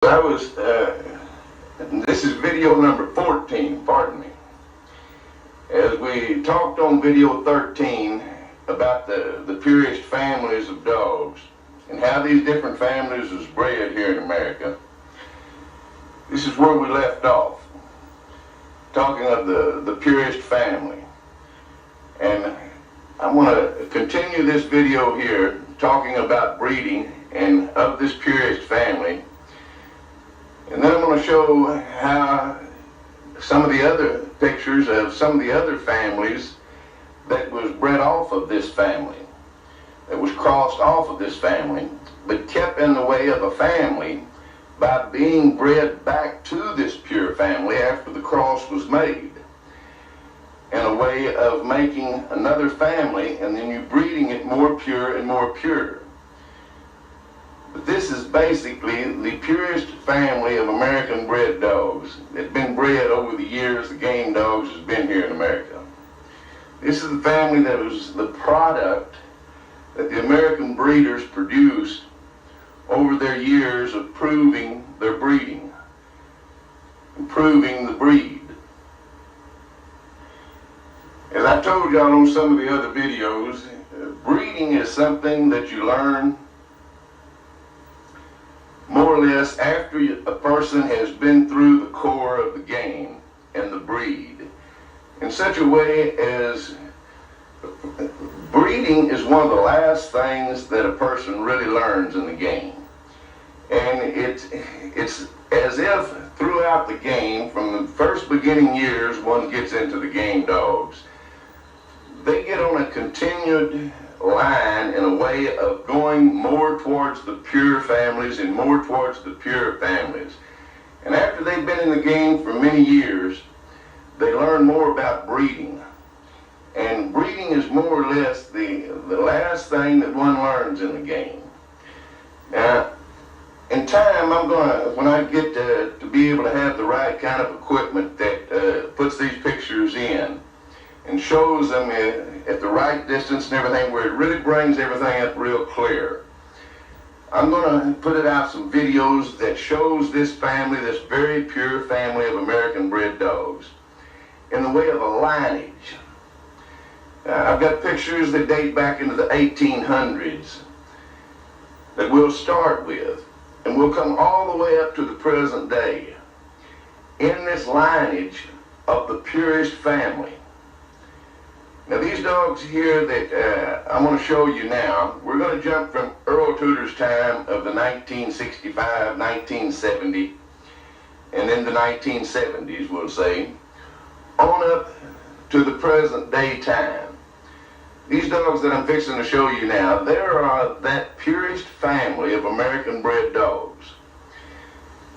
This is video number 14, pardon me. As we talked on video 13 about the purest families of dogs and how these different families was bred here in America, this is where we left off, talking of the purest family. And I want to continue this video here talking about breeding and of this purest family. And then I'm going to show how some of the other pictures of some of the other families that was bred off of this family, that was crossed off of this family, but kept in the way of a family by being bred back to this pure family after the cross was made, and a way of making another family and then you breeding it more pure and more pure. But this is basically the purest family of American bred dogs that's been bred over the years the game dogs has been here in America. This is the family that was the product that the American breeders produced over their years of proving their breeding, improving the breed. As I told y'all on some of the other videos, breeding is something that you learn more or less after a person has been through the core of the game and the breed, in such a way as breeding is one of the last things that a person really learns in the game. And it's as if throughout the game, from the first beginning years one gets into the game dogs, they get on a continued line in a way of going more towards the pure families and more towards the pure families. And after they've been in the game for many years, they learn more about breeding. And breeding is more or less the last thing that one learns in the game. Now, in time, when I get to be able to have the right kind of equipment that puts these pictures in and shows them at the right distance and everything, where it really brings everything up real clear, I'm going to put it out some videos that shows this family, this very pure family of American bred dogs, in the way of a lineage. I've got pictures that date back into the 1800s that we'll start with, and we'll come all the way up to the present day in this lineage of the purest family. Now these dogs here that I'm going to show you now, we're going to jump from Earl Tudor's time of the 1965, 1970, and in the 1970s, we'll say, on up to the present day time. These dogs that I'm fixing to show you now, they are that purest family of American bred dogs.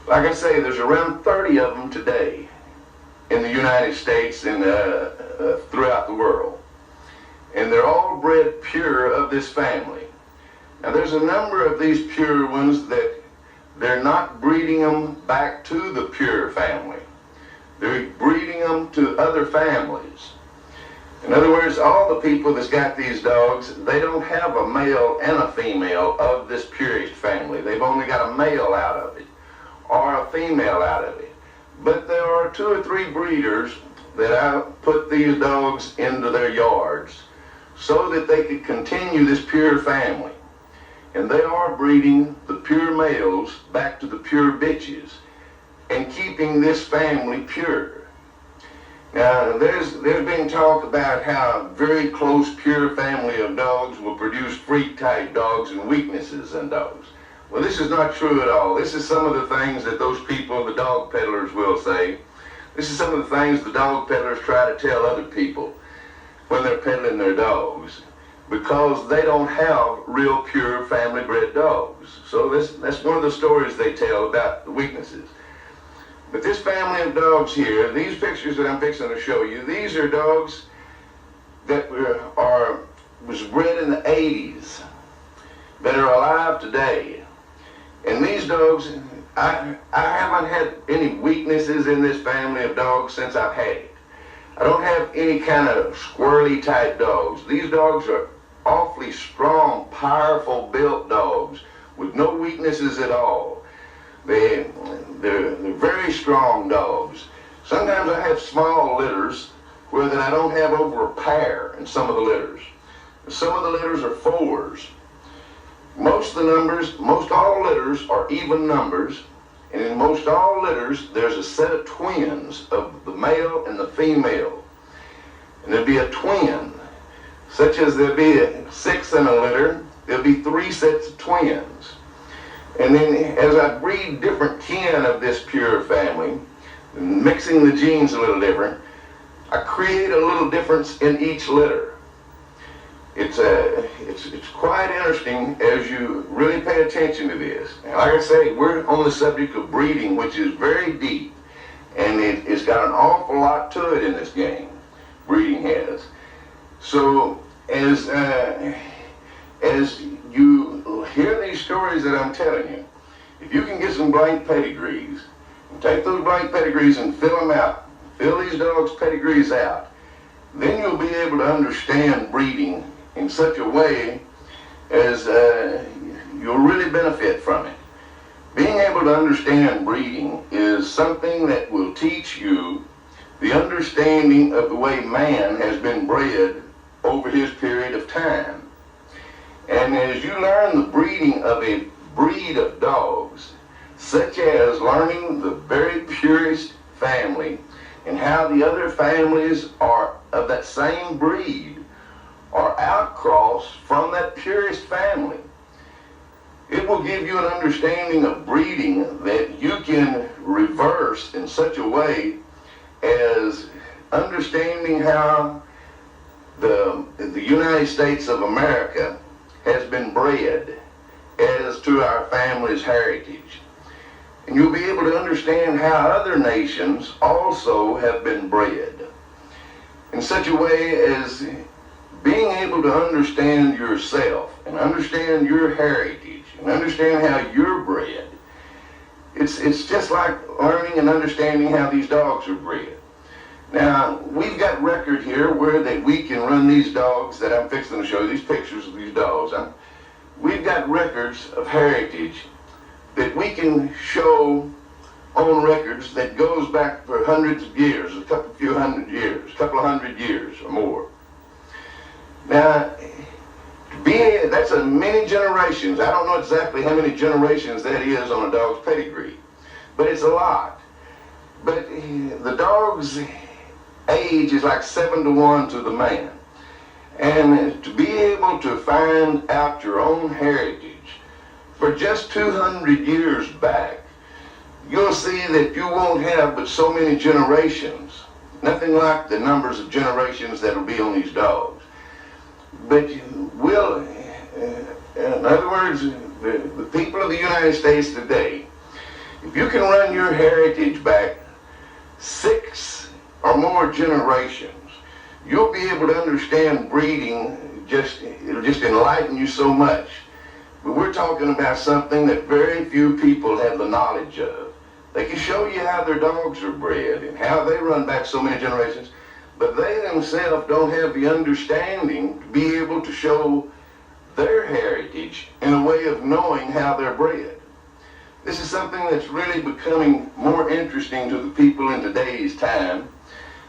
Like I say, there's around 30 of them today in the United States and throughout the world. And they're all bred pure of this family. Now there's a number of these pure ones that they're not breeding them back to the pure family. They're breeding them to other families. In other words, all the people that's got these dogs, they don't have a male and a female of this purest family. They've only got a male out of it or a female out of it. But there are 2 or 3 breeders that I put these dogs into their yards so that they could continue this pure family. And they are breeding the pure males back to the pure bitches and keeping this family pure. Now, there's been talk about how a very close pure family of dogs will produce freak-type dogs and weaknesses in dogs. Well, this is not true at all. This is some of the things that those people, the dog peddlers, will say. This is some of the things the dog peddlers try to tell other people when they're peddling their dogs, because they don't have real pure family bred dogs. So that's one of the stories they tell about the weaknesses. But this family of dogs here, these pictures that I'm fixing to show you, these are dogs that was bred in the 80s that are alive today. And these dogs, I haven't had any weaknesses in this family of dogs since I've had it. I don't have any kind of squirrely type dogs. These dogs are awfully strong, powerful built dogs with no weaknesses at all. They're very strong dogs. Sometimes I have small litters where that I don't have over a pair in some of the litters. Some of the litters are fours. Most all litters are even numbers, and in most all litters there's a set of twins of the male and the female. And there'll be a twin, such as there'll be 6 in a litter, there'll be 3 sets of twins. And then as I breed different kin of this pure family, mixing the genes a little different, I create a little difference in each litter. It's quite interesting as you really pay attention to this. And like I say, we're on the subject of breeding, which is very deep, and it's got an awful lot to it in this game. Breeding has. So as you hear these stories that I'm telling you, if you can get some blank pedigrees, and take those blank pedigrees and fill them out, fill these dogs' pedigrees out, then you'll be able to understand breeding in such a way as you'll really benefit from it. Being able to understand breeding is something that will teach you the understanding of the way man has been bred over his period of time. And as you learn the breeding of a breed of dogs, such as learning the very purest family and how the other families are of that same breed are outcrossed from that purest family, it will give you an understanding of breeding that you can reverse in such a way as understanding how the United States of America has been bred as to our family's heritage. And you'll be able to understand how other nations also have been bred in such a way as being able to understand yourself and understand your heritage and understand how you're bred. It's just like learning and understanding how these dogs are bred. Now, we've got record here where that we can run these dogs that I'm fixing to show you, these pictures of these dogs. We've got records of heritage that we can show on records that goes back for hundreds of years, a couple of hundred years or more. Now, that's a many generations. I don't know exactly how many generations that is on a dog's pedigree, but it's a lot. But the dog's age is like 7 to 1 to the man. And to be able to find out your own heritage for just 200 years back, you'll see that you won't have but so many generations. Nothing like the numbers of generations that will be on these dogs. But you will, in other words, the people of the United States today, if you can run your heritage back 6 or more generations, you'll be able to understand breeding. It'll just enlighten you so much. But we're talking about something that very few people have the knowledge of. They can show you how their dogs are bred and how they run back so many generations, but they themselves don't have the understanding to be able to show their heritage in a way of knowing how they're bred. This is something that's really becoming more interesting to the people in today's time,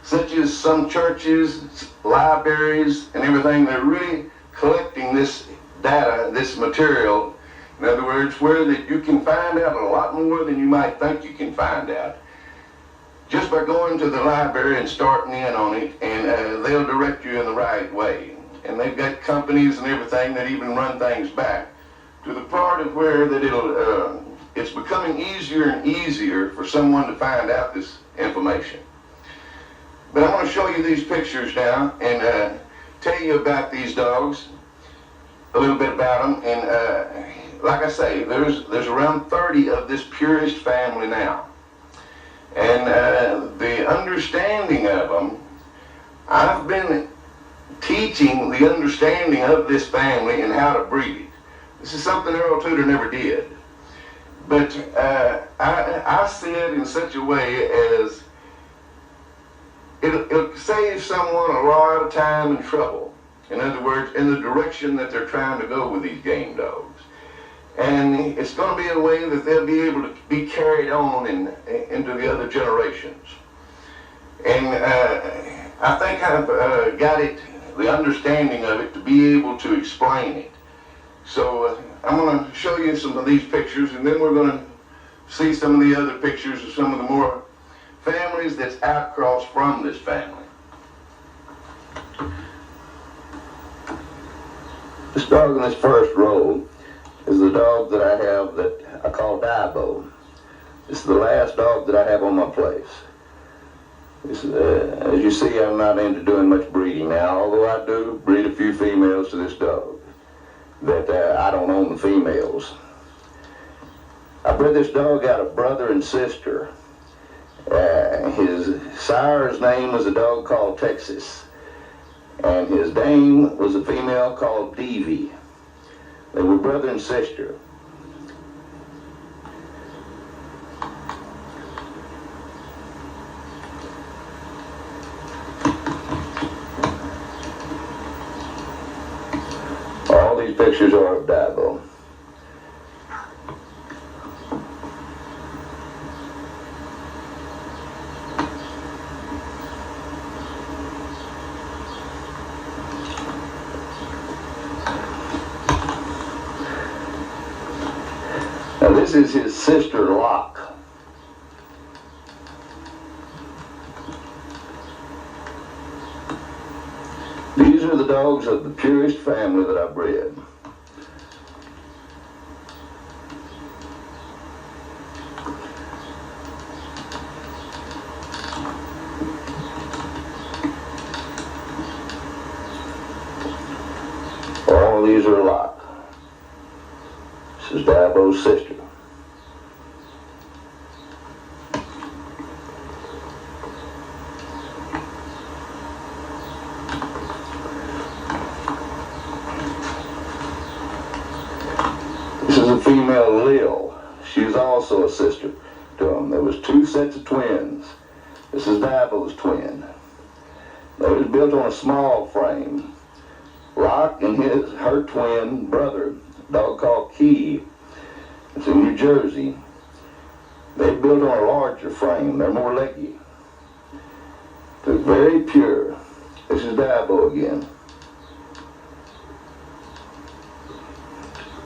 such as some churches, libraries, and everything. They're really collecting this data, this material. In other words, where that you can find out a lot more than you might think you can find out, just by going to the library and starting in on it, and they'll direct you in the right way. And they've got companies and everything that even run things back to the part of where that it's becoming easier and easier for someone to find out this information. But I want to show you these pictures now and tell you about these dogs, a little bit about them. And like I say, there's around 30 of this purest family now. And the understanding of them, I've been teaching the understanding of this family and how to breed it. This is something Earl Tudor never did. But I see it in such a way as it'll save someone a lot of time and trouble. In other words, in the direction that they're trying to go with these game dogs. And it's going to be a way that they'll be able to be carried on into the other generations. And I think I've got it, the understanding of it, to be able to explain it. So I'm going to show you some of these pictures, and then we're going to see some of the other pictures of some of the more families that's outcross from this family. This dog in this first row is the dog that I have that I call Dibo. This is the last dog that I have on my place. As you see, I'm not into doing much breeding now, although I do breed a few females to this dog. That I don't own the females. I bred this dog out of brother and sister. His sire's name was a dog called Texas, and his dame was a female called Davy. They were brother and sister. All these pictures are of Dibo. Now this is his sister Locke. These are the dogs of the purest family that I bred. All these are Locke. This is Dibo's sister. This is a female Lil. She's also a sister to him. There was two sets of twins. This is Dibo's twin. They was built on a small frame. Locke and her twin brother, a dog called Key, it's in New Jersey. They built on a larger frame. They're more leggy. They're very pure. This is Dibo again.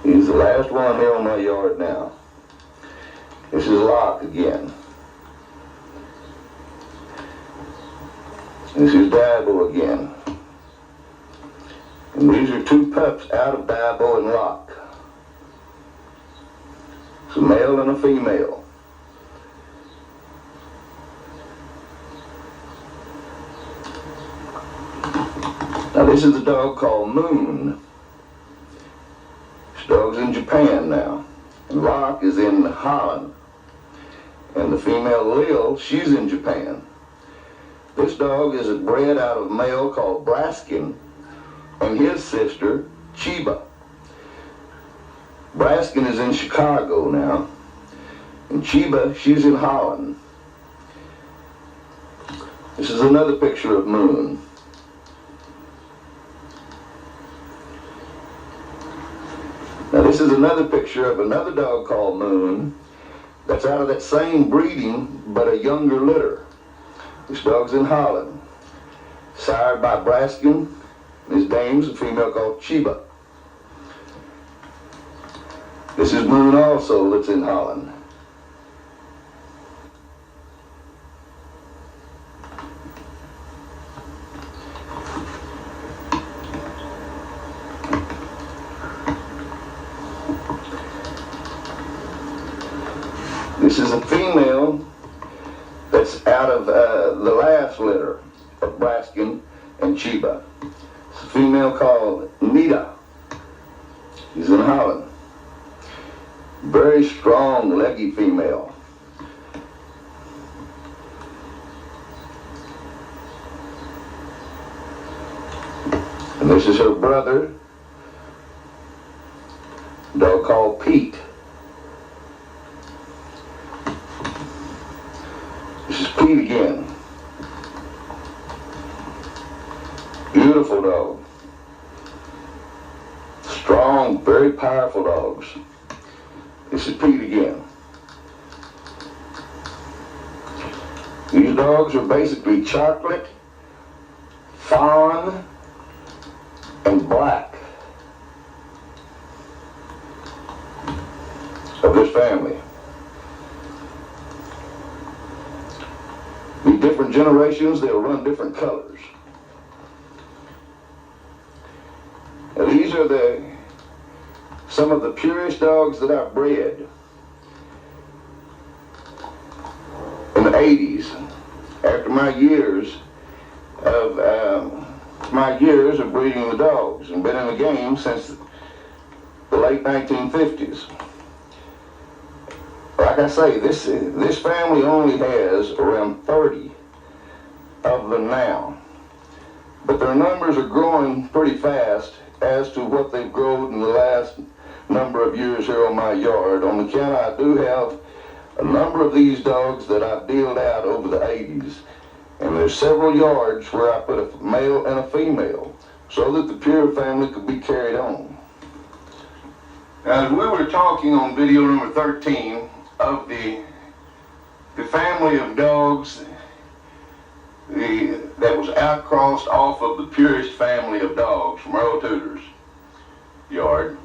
He's the last one here on my yard now. This is Locke again. This is Dibo again. And these are two pups out of Dibo and Locke. It's a male and a female. Now this is a dog called Moon. This dog's in Japan now. And Locke is in Holland. And the female Lil, she's in Japan. This dog is bred out of a male called Braskin and his sister, Chiba. Braskin is in Chicago now, and Chiba, she's in Holland. This is another picture of Moon. Now this is another picture of another dog called Moon that's out of that same breeding, but a younger litter. This dog's in Holland, sired by Braskin. His dame's a female called Chiba. This is Moon also that's in Holland. This is a female that's out of the last litter of Braskin and Chiba. It's a female called Nita. She's in Holland. Very strong, leggy female. And this is her brother, a dog called Pete. This is Pete again. Beautiful dog. Strong, very powerful dogs. This is Pete again. These dogs are basically chocolate, fawn, and black of this family. The different generations, they'll run different colors. Now, these are some of the purest dogs that I've bred in the 80s, after my years of breeding the dogs, and been in the game since the late 1950s. Like I say, this family only has around 30 of them now, but their numbers are growing pretty fast as to what they've grown in the last number of years here on my yard. On the count, I do have a number of these dogs that I've dealed out over the 80s, and there's several yards where I put a male and a female so that the pure family could be carried on. Now, as we were talking on video number 13 of the family of dogs that was outcrossed off of the purest family of dogs from Earl Tudor's yard,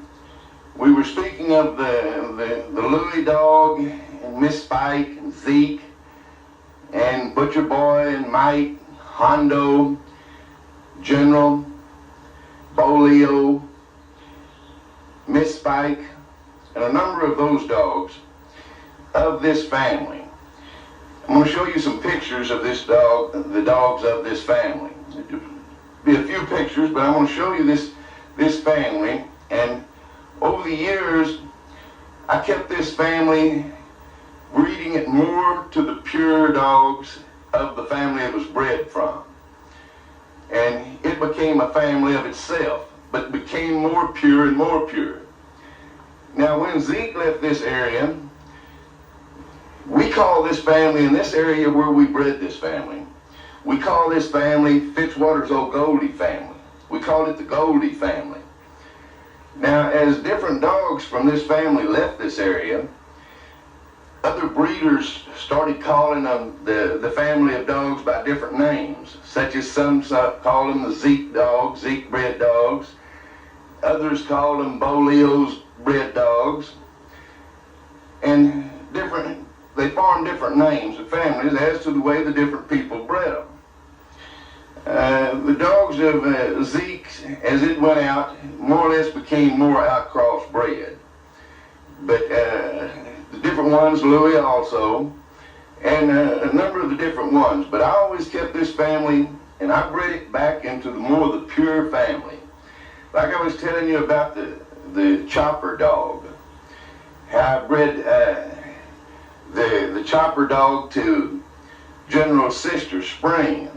we were speaking of the Louis dog and Miss Spike and Zeke and Butcher Boy and Mike, Hondo, General, Bolio, Miss Spike, and a number of those dogs of this family. I'm going to show you some pictures of the dogs of this family. It'll be a few pictures, but I'm going to show you this family. And over the years, I kept this family breeding it more to the pure dogs of the family it was bred from. And it became a family of itself, but became more pure and more pure. Now, when Zeke left this area, we call this family in this area where we bred this family, we call this family Fitzwater's old Goldie family. We called it the Goldie family. Now, as different dogs from this family left this area, other breeders started calling them the family of dogs by different names, such as some call them the Zeke dogs, Zeke bred dogs. Others call them Bolio's bred dogs. And they formed different names of families as to the way the different people bred them. The dogs of Zeke, as it went out, more or less became more outcross bred. But the different ones, Louis also, and a number of the different ones. But I always kept this family, and I bred it back into more of the pure family. Like I was telling you about the Chopper dog, how I bred the Chopper dog to General's sister, Spring,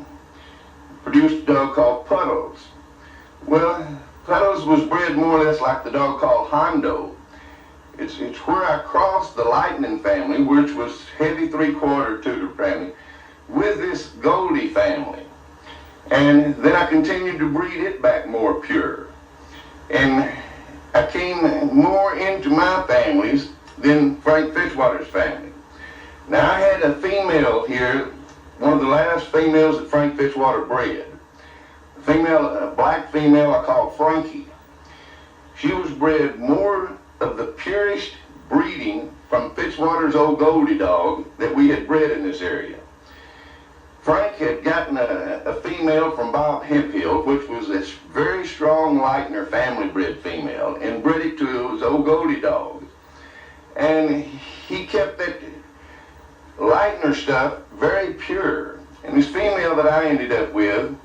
produced a dog called Puddles. Well, Puddles was bred more or less like the dog called Hondo. It's where I crossed the Lightning family, which was heavy three-quarter Tudor family, with this Goldie family. And then I continued to breed it back more pure. And I came more into my families than Frank Fitzwater's family. Now, I had a female here, one of the last females that Frank Fitzwater bred. A black female I call Frankie. She was bred more of the purest breeding from Fitzwater's old Goldie dog that we had bred in this area. Frank had gotten a female from Bob Mayfield, which was this very strong Leitner family bred female, and bred it to his old Goldie dog. And he kept that Leitner stuff very pure. And this female that I ended up with,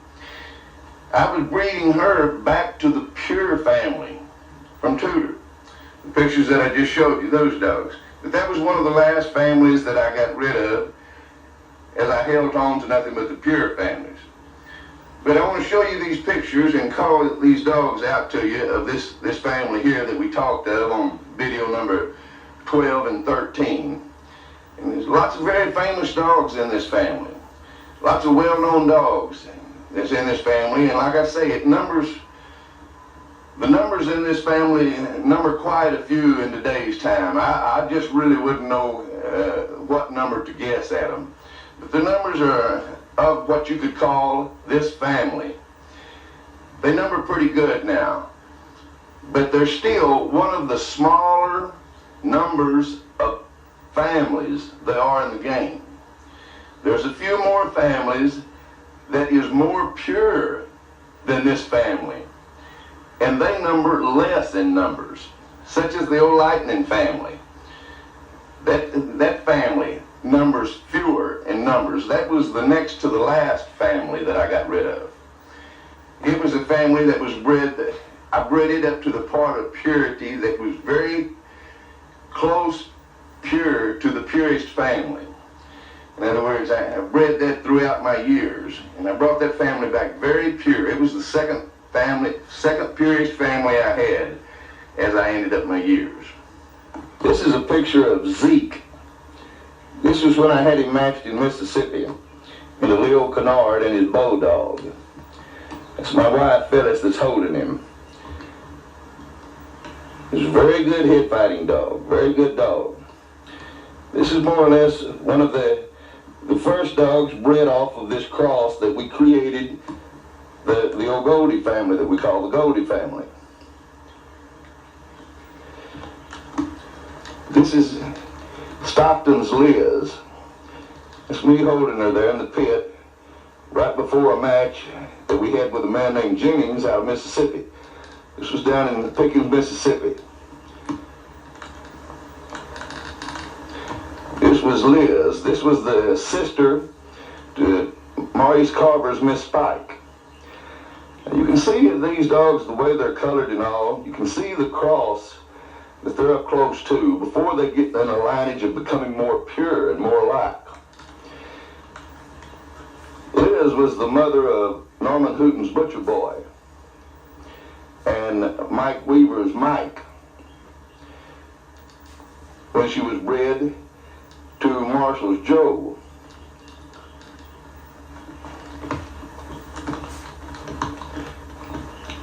I was breeding her back to the pure family from Tudor. The pictures that I just showed you, those dogs. But that was one of the last families that I got rid of, as I held on to nothing but the pure families. But I want to show you these pictures and call these dogs out to you of this family here that we talked of on video number 12 and 13. And there's lots of very famous dogs in this family. Lots of well-known dogs that's in this family. And like I say, it numbers The numbers in this family number quite a few in today's time. I just really wouldn't know what number to guess at them. But the numbers are of what you could call this family. They number pretty good now. But they're still one of the smaller numbers of families there are in the game. There's a few more families that is more pure than this family. And they number less in numbers, such as the old Lightning family. That family numbers fewer in numbers. That was the next to the last family that I got rid of. It was a family that was bred, I bred it up to the part of purity that was very close pure to the purest family. In other words, I bred that throughout my years, and I brought that family back very pure. It was the second purest family I had as I ended up my years. This is a picture of Zeke. This was when I had him matched in Mississippi in a Leo Canard and his bulldog. That's my wife Phyllis that's holding him. He's a very good head fighting dog, very good dog. This is more or less one of the first dogs bred off of this cross that we created, the old Goldie family that we call the Goldie family. This is Stockton's Liz. It's me holding her there in the pit right before a match that we had with a man named Jennings out of Mississippi. This was down in Pickens, Mississippi. This was Liz. This was the sister to Maurice Carver's Miss Spike. You can see these dogs, the way they're colored and all, you can see the cross that they're up close to before they get in a lineage of becoming more pure and more alike. Liz was the mother of Norman Hooton's Butcher Boy and Mike Weaver's Mike when she was bred to Marshall's Joe.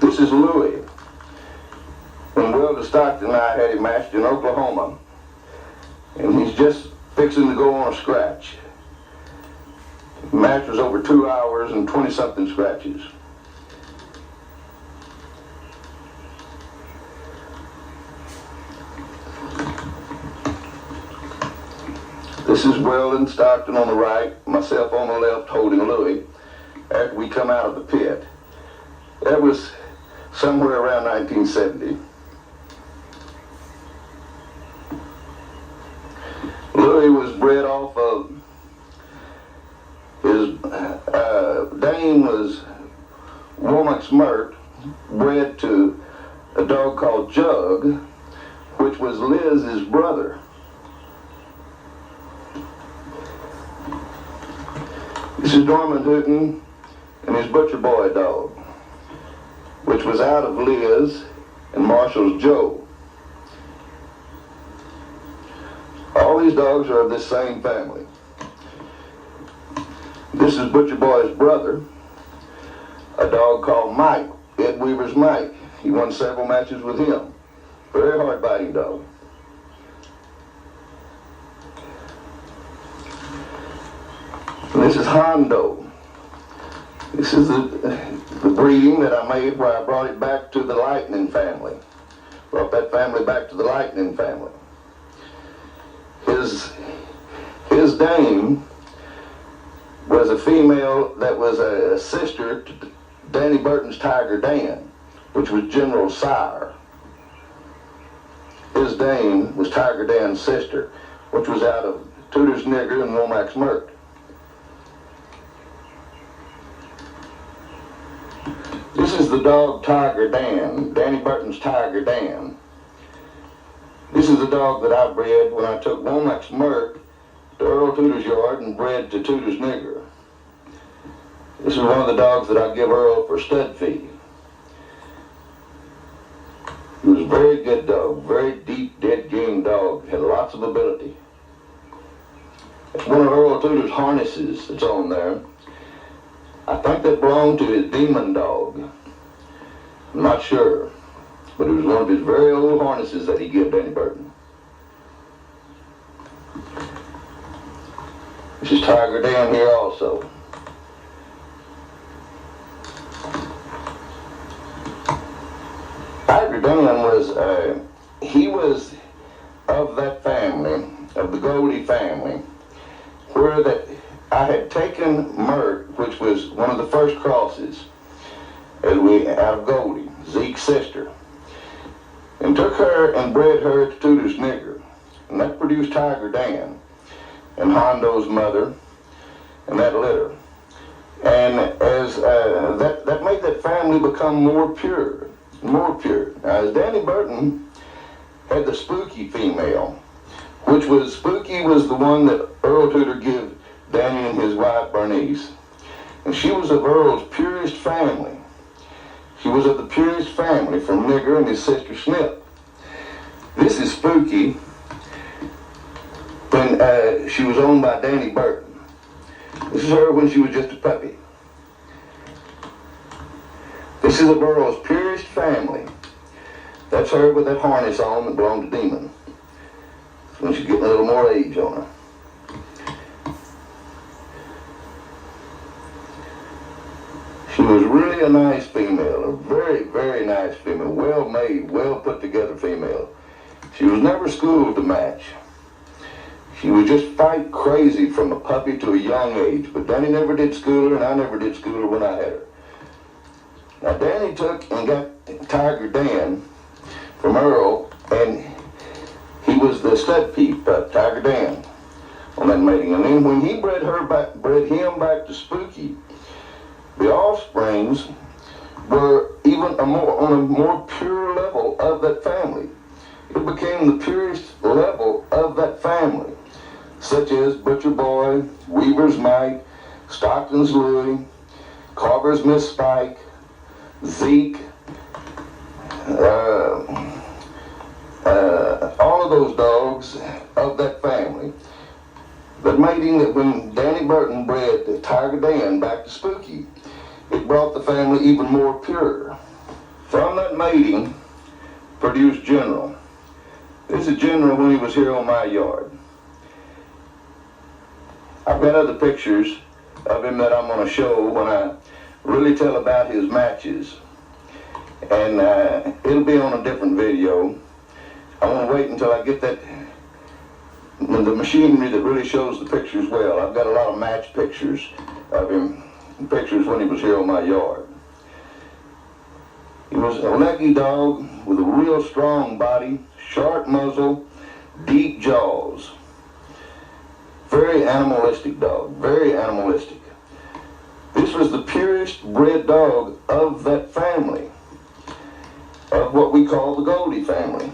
This is Louie. When Welder Stockton and I had him matched in Oklahoma, and he's just fixing to go on a scratch. The match was over 2 hours and 20-something scratches. This is Weldon Stockton on the right, myself on the left holding Louie after we come out of the pit. That was somewhere around 1970. Louie was bred off of his dame was Womack's Mert, bred to a dog called Jug, which was Liz's brother. This is Norman Hooton and his Butcher Boy dog, which was out of Liz and Marshall's Joe. All these dogs are of this same family. This is Butcher Boy's brother, a dog called Mike, Ed Weaver's Mike. He won several matches with him. Very hard-biting dog. And this is Hondo. This is the breeding that I made where I brought it back to the Lightning family. Brought that family back to the Lightning family. His dame was a female that was a sister to Danny Burton's Tiger Dan, which was General Sire. His dame was Tiger Dan's sister, which was out of Tudor's Nigger and Womack's Mert. This is the dog Tiger Dan, Danny Burton's Tiger Dan. This is the dog that I bred when I took Womack's Mert to Earl Tudor's yard and bred to Tudor's Nigger. This is one of the dogs that I give Earl for stud fee. He was a very good dog, very deep, dead game dog, had lots of ability. It's one of Earl Tudor's harnesses that's on there. I think that belonged to his demon dog. I'm not sure. but it was one of his very old harnesses that he gave Danny Burton. This is Tiger Dan here also. Tiger Dan was, he was of that family, of the Goldie family, where that I had taken Mert, which was one of the first crosses out of Goldie, Zeke's sister, and took her and bred her to Tudor's nigger, and that produced Tiger Dan and Hondo's mother and that litter. And as that made that family become more pure. Now, as Danny Burton had the Spooky female, which was, Spooky was the one that Earl Tudor gave Danny and his wife Bernice. And she was of Earl's purest family. She was of the purest family from Nigger and his sister Snip. This is Spooky when she was owned by Danny Burton. This is her when she was just a puppy. This is of Earl's purest family. That's her with that harness on that belonged to Demon. That's when she's getting a little more age on her. She was really a nice female, a very, very nice female, well made, well put together female. She was never schooled to match. She would just fight crazy from a puppy to a young age, but Danny never did school her, and I never did school her when I had her. Now Danny took and got Tiger Dan from Earl, and he was the stud peep, Tiger Dan, on that mating. And then when he bred him back to Spooky, the offsprings were even on a more pure level of that family. It became the purest level of that family, such as Butcher Boy, Weaver's Mike, Stockton's Louie, Carver's Miss Spike, Zeke, all of those dogs of that family. But mating that when Danny Burton bred Tiger Dan back to Spooky, it brought the family even more pure. From that mating produced General. This is General when he was here on my yard. I've got other pictures of him that I'm going to show when I really tell about his matches. And it'll be on a different video. I want to wait until I get the machinery that really shows the pictures well. I've got a lot of match pictures of him, pictures when he was here on my yard. He was a leggy dog with a real strong body, sharp muzzle, deep jaws. Very animalistic dog, very animalistic. This was the purest bred dog of that family, of what we call the Goldie family.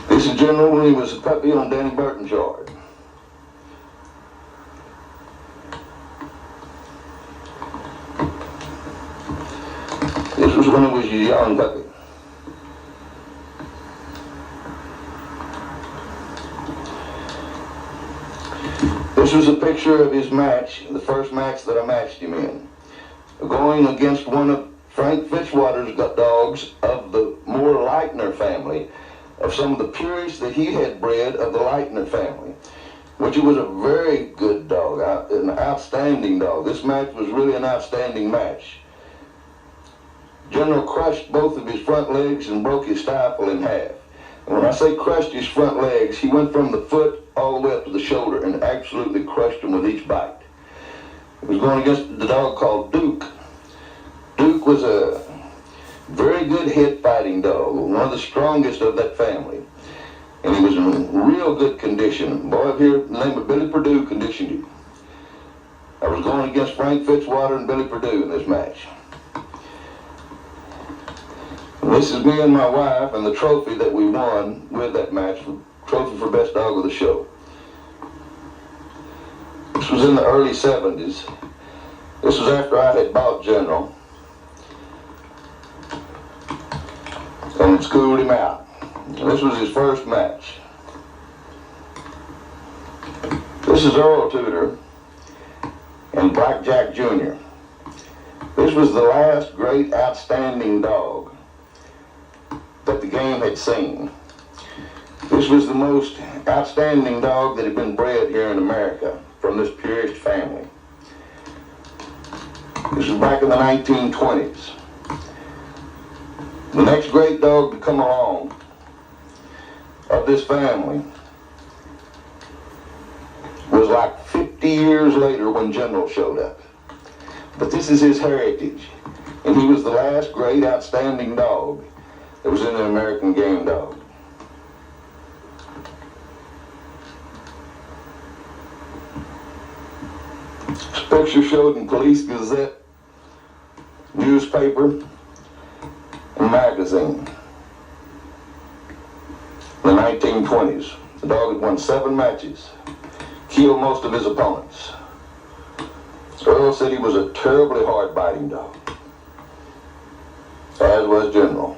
This is General when he was a puppy on Danny Burton's yard. This was when he was a young puppy. This was a picture of his match, the first match that I matched him in, going against one of Frank Fitzwater's dogs of the more Leitner family, of some of the purest that he had bred of the Leitner family, which was a very good dog, an outstanding dog. This match was really an outstanding match. General crushed both of his front legs and broke his stifle in half. And when I say crushed his front legs, he went from the foot all the way up to the shoulder and absolutely crushed him with each bite. He was going against the dog called Duke. Duke was a very good head fighting dog, one of the strongest of that family. And he was in real good condition. A boy up here, the name of Billy Perdue, conditioned him. I was going against Frank Fitzwater and Billy Perdue in this match. And this is me and my wife and the trophy that we won with that match, trophy for best dog of the show. This was in the early 70s. This was after I had bought General and schooled him out. And this was his first match. This is Earl Tudor and Black Jack Jr. This was the last great outstanding dog that the game had seen. This was the most outstanding dog that had been bred here in America from this purest family. This was back in the 1920s. The next great dog to come along of this family was like 50 years later when General showed up. But this is his heritage, and he was the last great outstanding dog that was in the American game dog. This picture showed in Police Gazette, newspaper, and magazine. In the 1920s, the dog had won 7 matches, killed most of his opponents. Earl said he was a terribly hard-biting dog, as was General.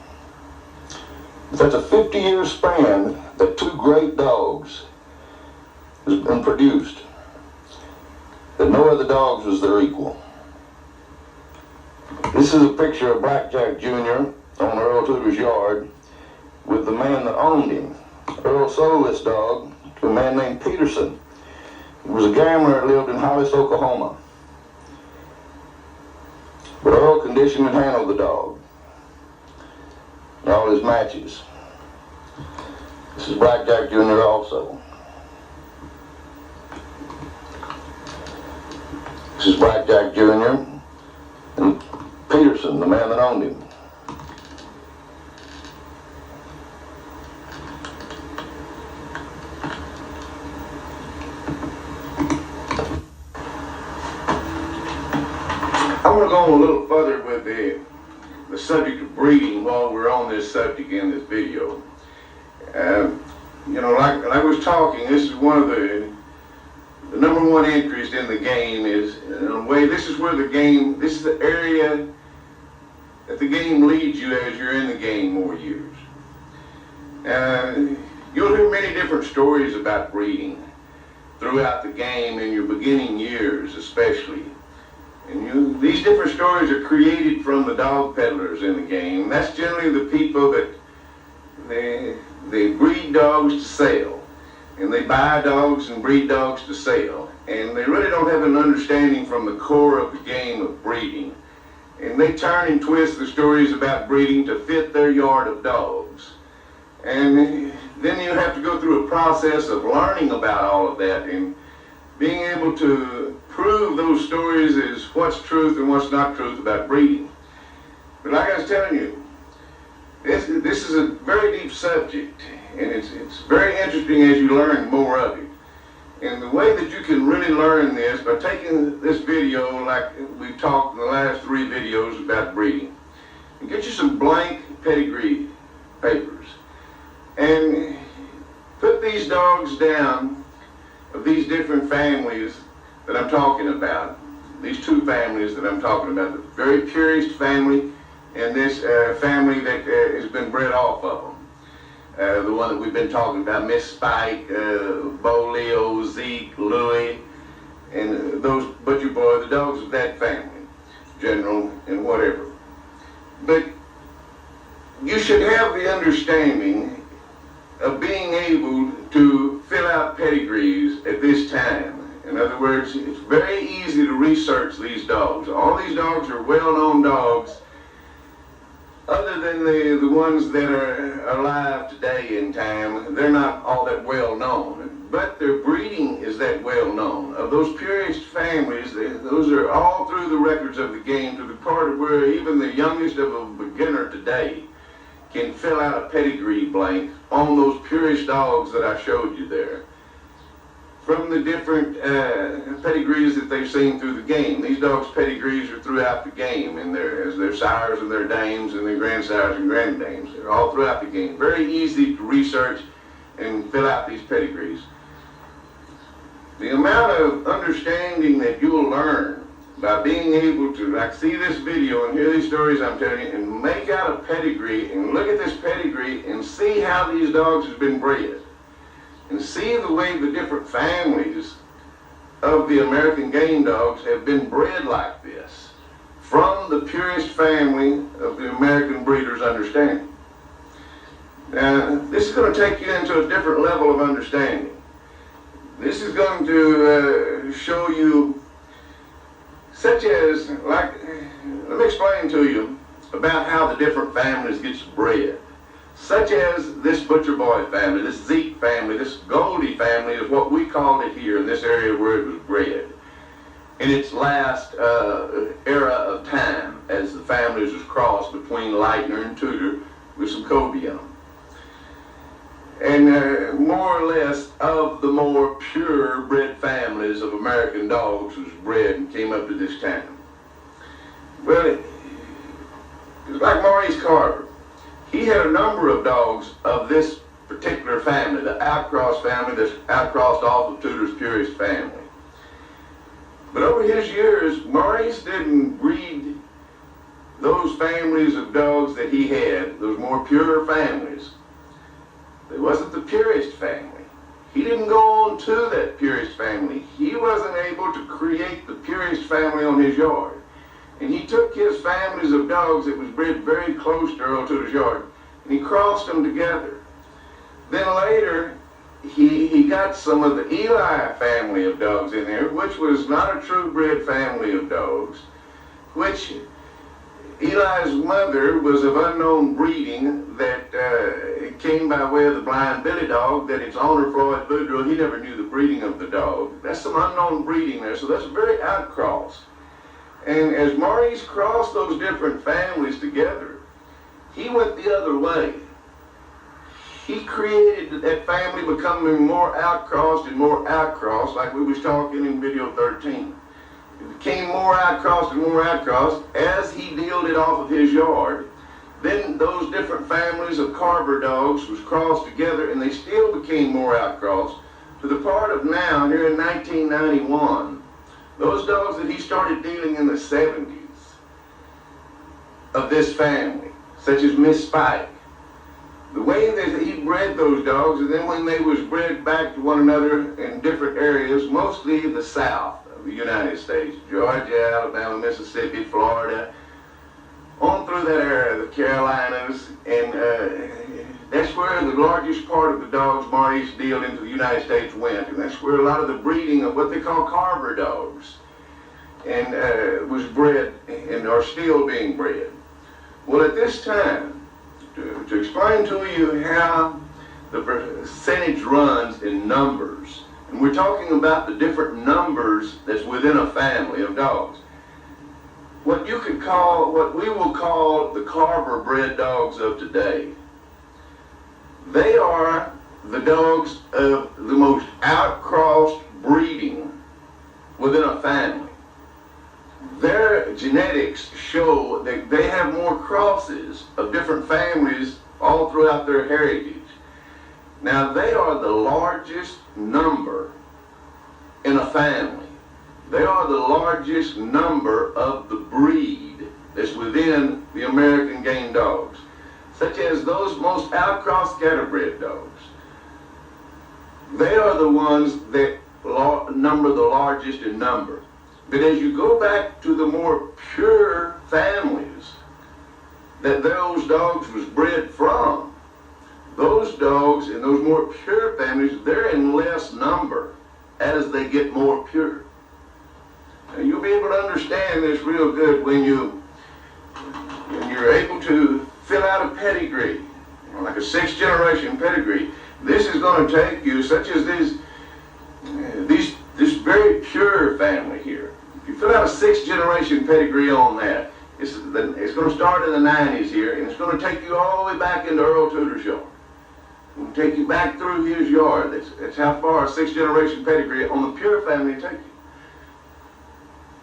But that's a 50-year span that 2 great dogs has been produced, that no other dogs was their equal. This is a picture of Blackjack Jr. on Earl Tudor's yard with the man that owned him. Earl sold this dog to a man named Peterson. He was a gambler that lived in Hollis, Oklahoma. But Earl conditioned and handled the dog in all his matches. This is Blackjack Jr. also. This is Blackjack Jr. and Peterson, the man that owned him. I want to go a little further with the subject of breeding while we're on this subject in this video. You know, like I was talking, this is one of the number one interest in the game is, in a way, this is where the game, this is the area that the game leads you as you're in the game more years. You'll hear many different stories about breeding throughout the game in your beginning years especially. And these different stories are created from the dog peddlers in the game. That's generally the people that they breed dogs to sell. And they buy dogs and breed dogs to sell. And they really don't have an understanding from the core of the game of breeding. And they turn and twist the stories about breeding to fit their yard of dogs. And then you have to go through a process of learning about all of that and being able to prove those stories as what's truth and what's not truth about breeding. But like I was telling you, this is a very deep subject, and it's very interesting as you learn more of it. And the way that you can really learn this by taking this video like we've talked in the last 3 videos about breeding, and get you some blank pedigree papers and put these dogs down of these different families that I'm talking about, these 2 families that I'm talking about, the very purest family and this family that has been bred off of them. The one that we've been talking about, Miss Spike, Bo Leo, Zeke, Louie, and those Butcher Boy, the dogs of that family, General, and whatever. But you should have the understanding of being able to fill out pedigrees at this time. In other words, it's very easy to research these dogs. All these dogs are well-known dogs, other than the ones that are alive today in time. They're not all that well-known, but their breeding is that well-known. Of those purest families, those are all through the records of the game, to the part of where even the youngest of a beginner today can fill out a pedigree blank on those purest dogs that I showed you there, from the different pedigrees that they've seen through the game. These dogs' pedigrees are throughout the game, and as their sires and their dames and their grandsires and granddames. They're all throughout the game. Very easy to research and fill out these pedigrees. The amount of understanding that you'll learn by being able to see this video and hear these stories I'm telling you and make out a pedigree and look at this pedigree and see how these dogs have been bred and see the way the different families of the American game dogs have been bred like this from the purest family of the American breeder's understanding. Now, this is going to take you into a different level of understanding. This is going to show you, such as, like, let me explain to you about how the different families gets bred. Such as this Butcher Boy family, this Zeke family, this Goldie family is what we called it here in this area where it was bred. In its last era of time, as the families was crossed between Lightner and Tudor with some Kobe on them. And more or less of the more pure-bred families of American dogs was bred and came up to this time. Well, it's like Maurice Carver. He had a number of dogs of this particular family, the outcross family that's outcrossed off of Tudor's purest family. But over his years, Maurice didn't breed those families of dogs that he had, those more pure families. It wasn't the purest family. He didn't go on to that purest family. He wasn't able to create the purest family on his yard. And he took his families of dogs that was bred very close to Earl Tudor's yard, and he crossed them together. Then later, he got some of the Eli family of dogs in there, which was not a true bred family of dogs, which Eli's mother was of unknown breeding that came by way of the blind Billy dog, that its owner, Floyd Boudreaux, he never knew the breeding of the dog. That's some unknown breeding there, so that's very outcross. And as Maurice crossed those different families together, he went the other way. He created that family becoming more outcrossed and more outcrossed, like we was talking in video 13. It became more outcrossed and more outcrossed as he dealed it off of his yard. Then those different families of Carver dogs was crossed together, and they still became more outcrossed to the part of now, here in 1991, those dogs that he started dealing in the 70s of this family, such as Miss Spike. The way that he bred those dogs, and then when they was bred back to one another in different areas, mostly the south of the United States, Georgia, Alabama, Mississippi, Florida, on through that area, the Carolinas, and that's where the largest part of the dogs Maurice dealed into the United States went, and that's where a lot of the breeding of what they call Carver dogs and was bred and are still being bred. Well, at this time, to explain to you how the percentage runs in numbers, and we're talking about the different numbers that's within a family of dogs. What you could call, what we will call the Carver bred dogs of today, they are the dogs of the most outcrossed breeding within a family. Their genetics show that they have more crosses of different families all throughout their heritage. Now, they are the largest number in a family. They are the largest number of the breed that's within the American game dogs, such as those most outcrossed catterbred dogs. They are the ones that number the largest in number. But as you go back to the more pure families that those dogs was bred from, those dogs in those more pure families, they're in less number as they get more pure. And you'll be able to understand this real good when you're able to fill out a pedigree, like a 6th generation pedigree. This is going to take you, such as this very pure family here. If you fill out a 6th generation pedigree on that, it's going to start in the 90s here, and it's going to take you all the way back into Earl Tudor's yard. It's going to take you back through his yard. That's how far a 6th generation pedigree on the pure family take you.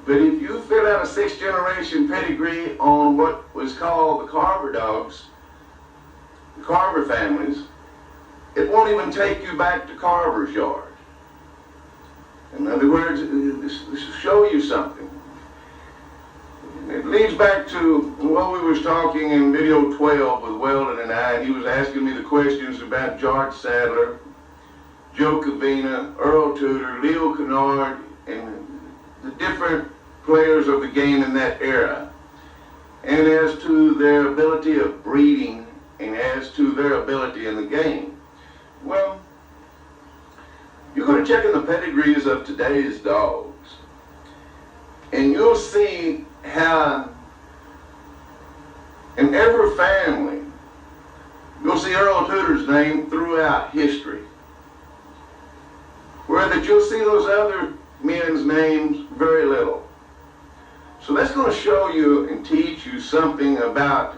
But if you fill out a 6th generation pedigree on what was called the Carver dogs, the Carver families, it won't even take you back to Carver's yard. In other words, this will show you something. It leads back to what we was talking in video 12 with Weldon and I, and he was asking me the questions about George Sadler, Joe Cavina, Earl Tudor, Leo Kennard, and the different players of the game in that era. and as to their ability of breeding, and as to their ability in the game. Well, you're going to check in the pedigrees of today's dogs, and you'll see how in every family, you'll see Earl Tudor's name throughout history. Where that you'll see those other men's names very little. So that's going to show you and teach you something about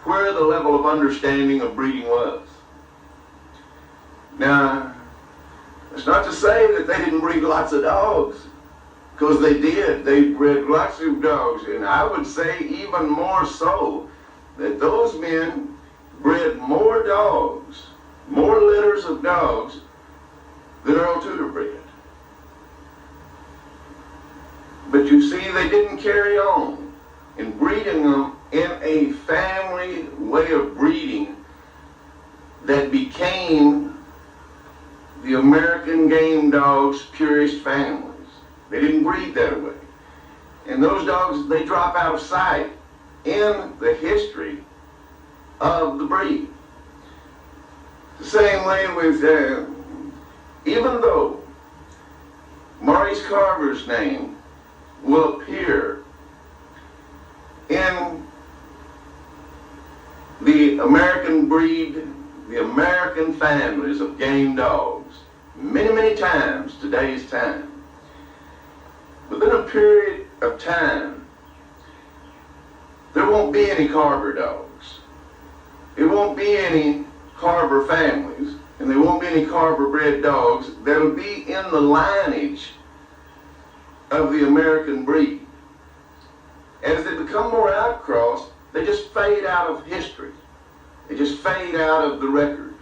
where the level of understanding of breeding was. Now, it's not to say that they didn't breed lots of dogs, because they did. They bred lots of dogs, and I would say even more so that those men bred more dogs, more litters of dogs than Earl Tudor bred. But you see, they didn't carry on in breeding them in a family way of breeding that became the American game dogs' purest families. They didn't breed that way. And those dogs, they drop out of sight in the history of the breed. The same way with, even though Maurice Carver's name will appear in the American breed, the American families of game dogs, many, many times today's time, within a period of time, there won't be any Carver dogs. There won't be any Carver families, and there won't be any Carver bred dogs that'll be in the lineage of the American breed. As they become more outcrossed, they just fade out of history. They just fade out of the records.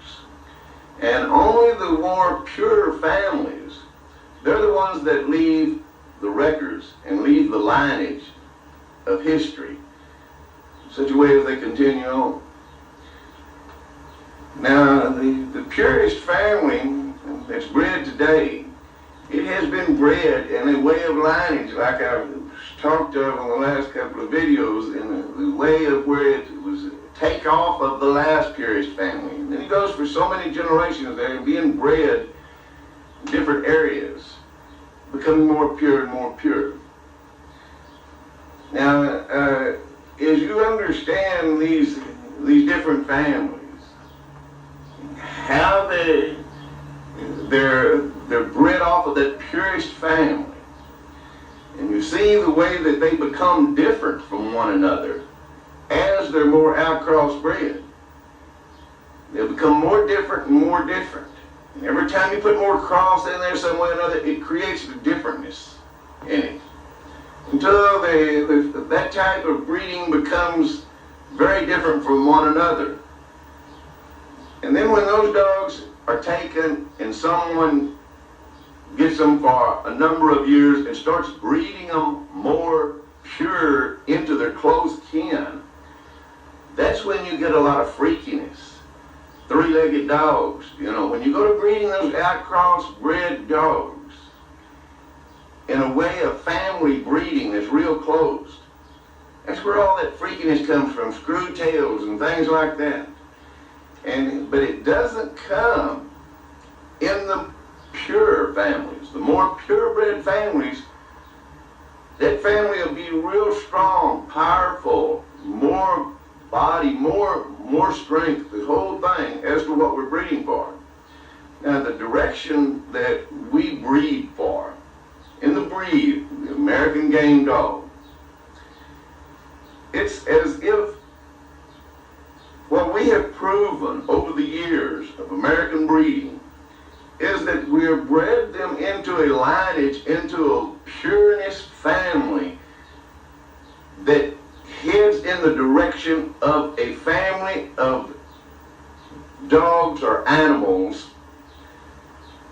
And only the more pure families, they're the ones that leave the records and leave the lineage of history in such a way as they continue on. Now, the purest family that's bred today, it has been bred in a way of lineage, like I've talked of in the last couple of videos, in the way of where it was take off of the last purest family. And then it goes for so many generations there, being bred in different areas, becoming more pure and more pure. Now, as you understand these different families, how they're bred off of that purest family, and you see the way that they become different from one another as they're more outcross bred. They become more different and more different. And every time you put more cross in there some way or another, it creates a differentness in it. Until that type of breeding becomes very different from one another. And then when those dogs are taken and someone gets them for a number of years and starts breeding them more pure into their close kin, that's when you get a lot of freakiness. Three-legged dogs, when you go to breeding those outcross bred dogs in a way of family breeding that's real close, that's where all that freakiness comes from, screw tails and things like that. But it doesn't come in the pure families. The more purebred families, that family will be real strong, powerful, more body, more strength, the whole thing, as to what we're breeding for. Now, the direction that we breed for, in the breed, the American game dog, it's as if what we have proven over the years of American breeding is that we have bred them into a lineage, into a pureness family that heads in the direction of a family of dogs or animals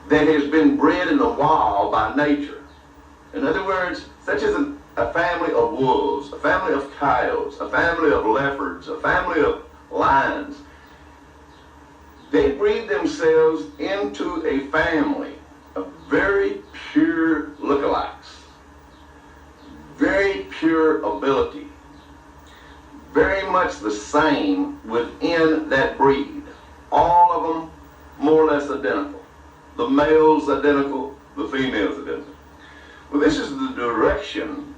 that has been bred in the wild by nature. In other words, such as a family of wolves, a family of coyotes, a family of leopards, a family of lions. They breed themselves into a family of very pure lookalikes, very pure ability, very much the same within that breed. All of them more or less identical. The males identical, the females identical. Well, this is the direction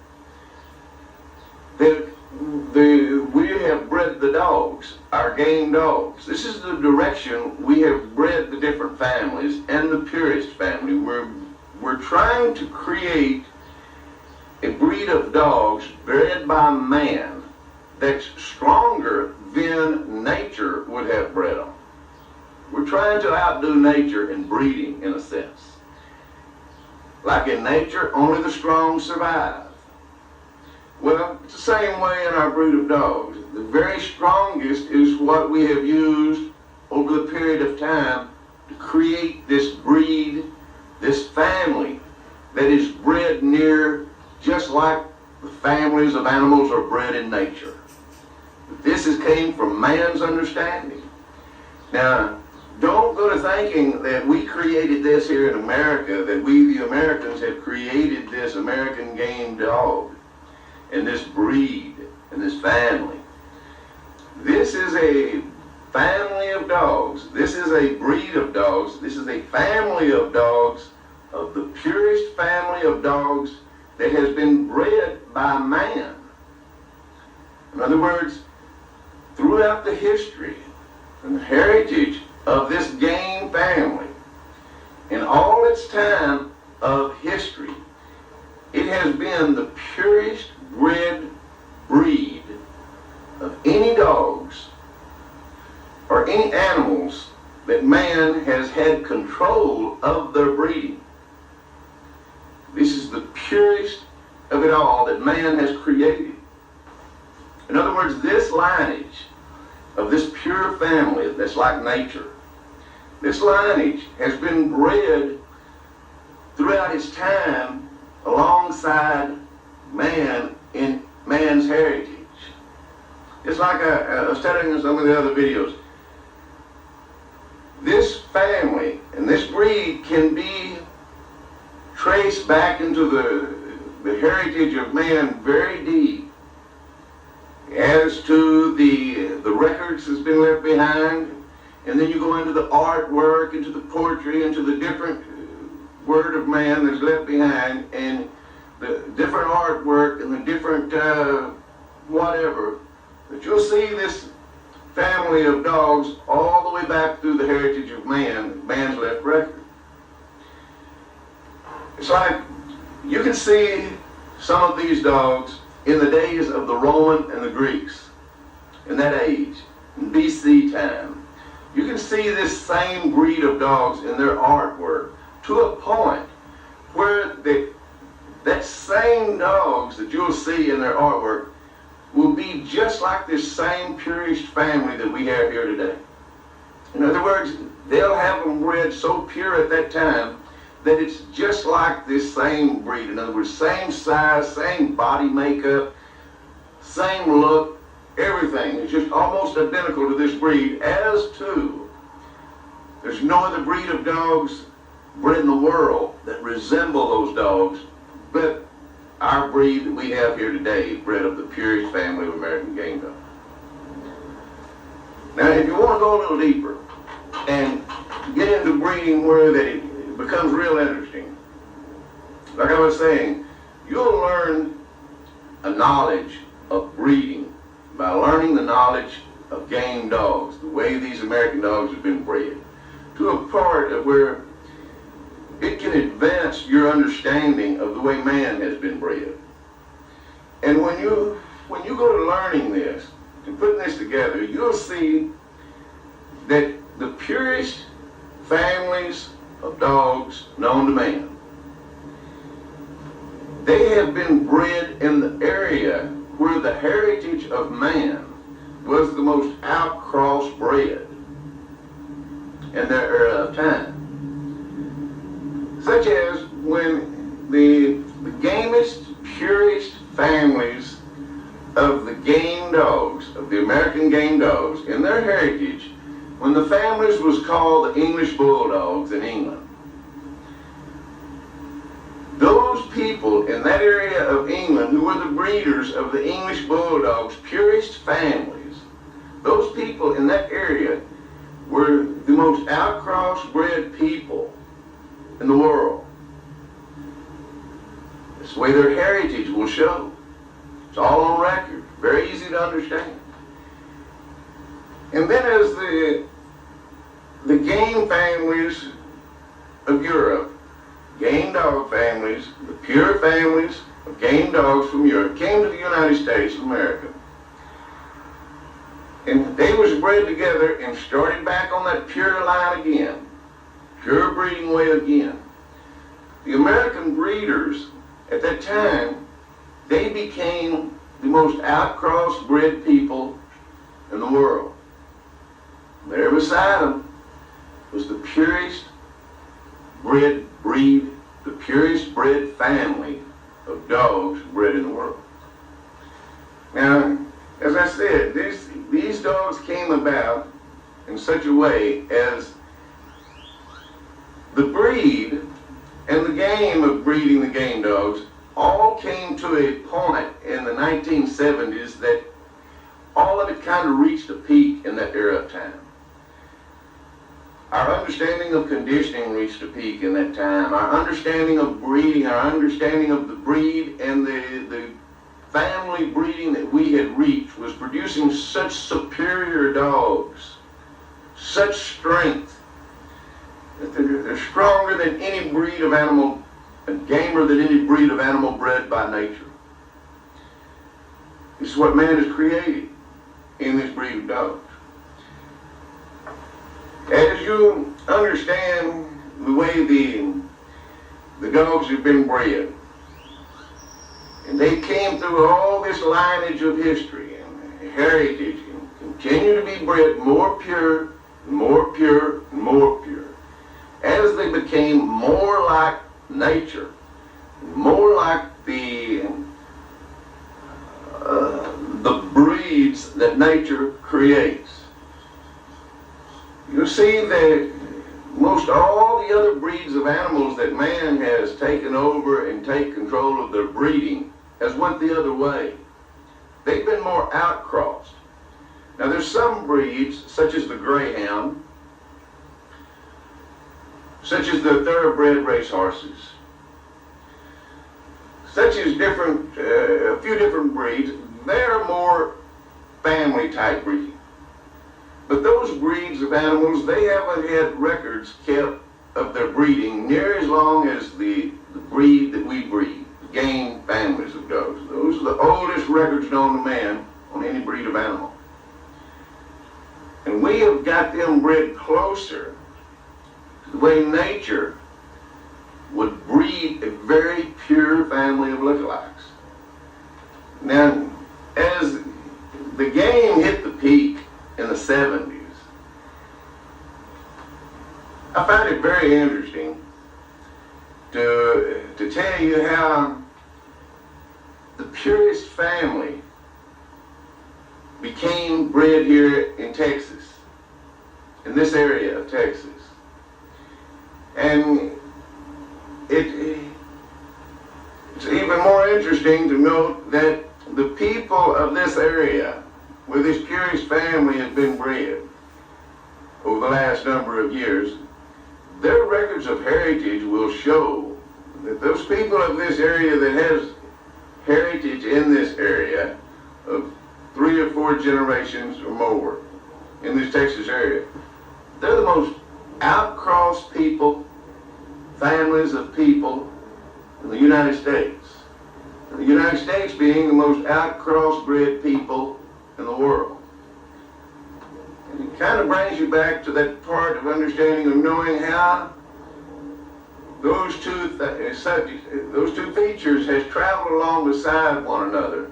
that we have bred the dogs, our game dogs. This is the direction we have bred the different families and the purest family. We're trying to create a breed of dogs bred by man that's stronger than nature would have bred them. We're trying to outdo nature in breeding, in a sense. Like in nature, only the strong survive. Well, it's the same way in our breed of dogs. The very strongest is what we have used over the period of time to create this breed, this family that is bred near just like the families of animals are bred in nature. This came from man's understanding. Now, don't go to thinking that we created this here in America, that we, the Americans, have created this American game dog and this breed and this family. This is a family of dogs. This is a breed of dogs. This is a family of dogs, of the purest family of dogs that has been bred by man. In other words, throughout the history and the heritage of this game family, in all its time of history, it has been the purest bred breed of any dogs or any animals that man has had control of their breeding. This is the purest of it all that man has created. In other words, this lineage of this pure family that's like nature, this lineage has been bred throughout its time alongside man in man's heritage. It's like I was telling in some of the other videos. This family and this breed can be traced back into the heritage of man very deep as to the records that's been left behind, and then you go into the artwork, into the poetry, into the different word of man that's left behind, and the different artwork and the different whatever, that you'll see this family of dogs all the way back through the heritage of man's left record. It's like you can see some of these dogs in the days of the Roman and the Greeks, in that age, in BC time. You can see this same breed of dogs in their artwork to a point where that same dogs that you'll see in their artwork will be just like this same purest family that we have here today. In other words, they'll have them bred so pure at that time that it's just like this same breed. In other words, same size, same body makeup, same look, everything is just almost identical to this breed, as to there's no other breed of dogs bred in the world that resemble those dogs but our breed that we have here today, bred of the purest family of American game dog. Now, if you want to go a little deeper and get into breeding where that it becomes real interesting, like I was saying, you'll learn a knowledge of breeding by learning the knowledge of game dogs, the way these American dogs have been bred, to a part of where it can advance your understanding of the way man has been bred. And when you go to learning this and putting this together, you'll see that the purest families of dogs known to man, they have been bred in the area where the heritage of man was the most outcross bred in their era of time. Such as when the gamest, purest families of the game dogs, of the American game dogs, in their heritage, when the families was called the English Bulldogs in England, those people in in that area of England, who were the breeders of the English Bulldogs, purest families, those people in that area were the most outcross-bred people in the world. That's the way their heritage will show. It's all on record, very easy to understand. And then as the game families of Europe, game dog families, the pure families of game dogs from Europe came to the United States of America. And they was bred together and started back on that pure line again, pure breeding way again. The American breeders at that time, they became the most outcross bred people in the world. There beside them was the purest bred breed, the purest bred family of dogs bred in the world. Now, as I said, these dogs came about in such a way as the breed and the game of breeding the game dogs all came to a point in the 1970s that all of it kind of reached a peak in that era of time. Our understanding of conditioning reached a peak in that time. Our understanding of breeding, our understanding of the breed and the family breeding that we had reached was producing such superior dogs, such strength, that they're stronger than any breed of animal, and gamer than any breed of animal bred by nature. This is what man has created in this breed of dogs. As you understand the way the dogs have been bred, and they came through all this lineage of history and heritage and continue to be bred more pure, and more pure, and more pure, as they became more like nature, more like the breeds that nature creates. You see that most all the other breeds of animals that man has taken over and take control of their breeding has went the other way. They've been more outcrossed. Now there's some breeds, such as the greyhound, such as the thoroughbred racehorses, such as a few different breeds. They're more family type breeding. But those breeds of animals, they haven't had records kept of their breeding near as long as the breed that we breed, the game families of dogs. Those are the oldest records known to man on any breed of animal. And we have got them bred closer to the way nature would breed a very pure family of lookalikes. Now, as the game hit the peak in the 70s, I find it very interesting to tell you how the purest family became bred here in Texas, in this area of Texas. And it's even more interesting to note that the people of this area, where this purest family has been bred over the last number of years, their records of heritage will show that those people of this area that has heritage in this area of 3 or 4 generations or more in this Texas area, they're the most outcrossed people, families of people in the United States. The United States being the most outcross bred people in the world. And it kind of brings you back to that part of understanding of knowing how those two features has traveled along beside one another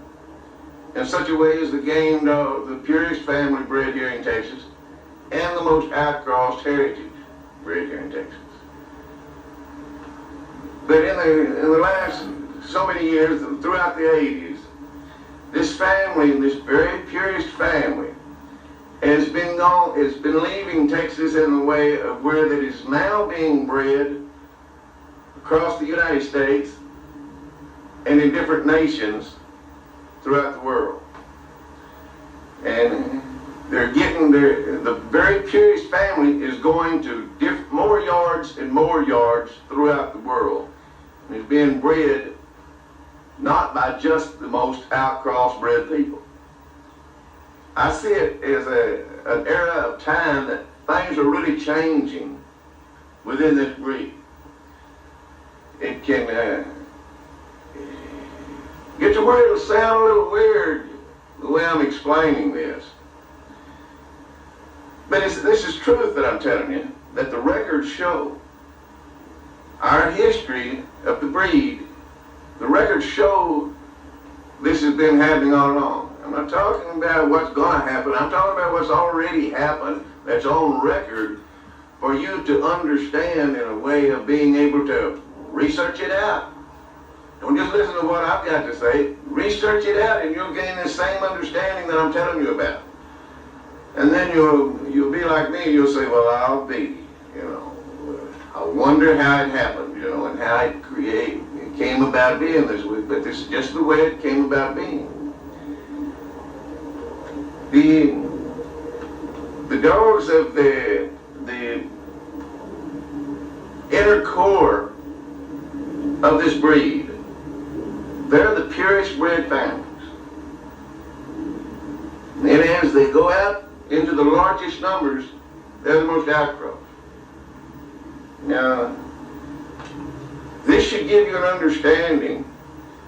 in such a way as the game dog, the purest family bred here in Texas, and the most outcrossed heritage bred here in Texas. But in the last so many years, throughout the 80s, this family, this very purest family, has been leaving Texas in the way of where that is now being bred across the United States and in different nations throughout the world. And they're getting the very purest family is going to more yards and more yards throughout the world. And it's being bred not by just the most out-crossbred people. I see it as an era of time that things are really changing within this breed. It can get to where it'll sound a little weird the way I'm explaining this. But this is truth that I'm telling you, that the records show. Our history of the breed, the records show this has been happening all along. I'm not talking about what's going to happen. I'm talking about what's already happened that's on record for you to understand in a way of being able to research it out. Don't just listen to what I've got to say. Research it out and you'll gain the same understanding that I'm telling you about. And then you'll be like me, you'll say, well, I'll be, I wonder how it happened, and how it came about being this way. But this is just the way it came about being. The dogs of the inner core of this breed, they're the purest bred families. And as they go out into the largest numbers, they're the most outcrossed. Now, this should give you an understanding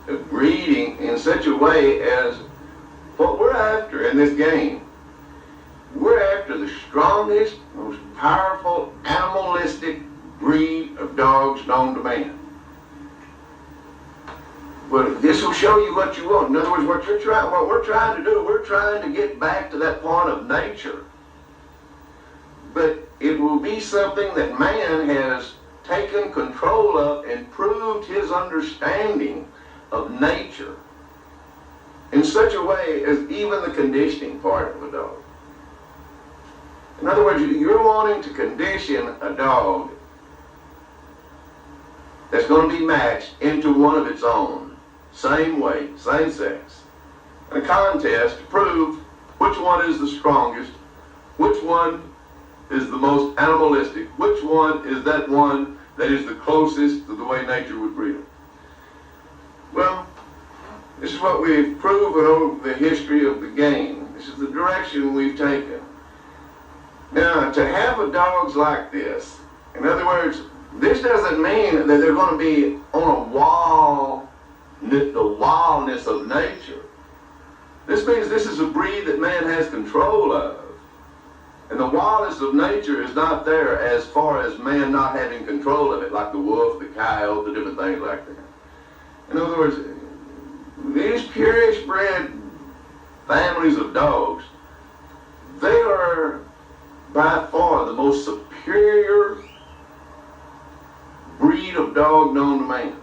of breeding in such a way as what we're after in this game. We're after the strongest, most powerful, animalistic breed of dogs known to man. But this will show you what you want. In other words, what we're trying to do, we're trying to get back to that point of nature. But it will be something that man has taken control of and proved his understanding of nature in such a way as even the conditioning part of a dog. In other words, you're wanting to condition a dog that's going to be matched into one of its own. Same weight, same sex. In a contest to prove which one is the strongest, which one is the most animalistic, which one is that one that is the closest to the way nature would breed them. Well, this is what we've proven over the history of the game. This is the direction we've taken. Now, to have a dogs like this, in other words, this doesn't mean that they're going to be on a wall, the wildness of nature. This means this is a breed that man has control of. And the wildness of nature is not there as far as man not having control of it, like the wolf, the coyote, the different things like that. In other words, these purest bred families of dogs, they are by far the most superior breed of dog known to man.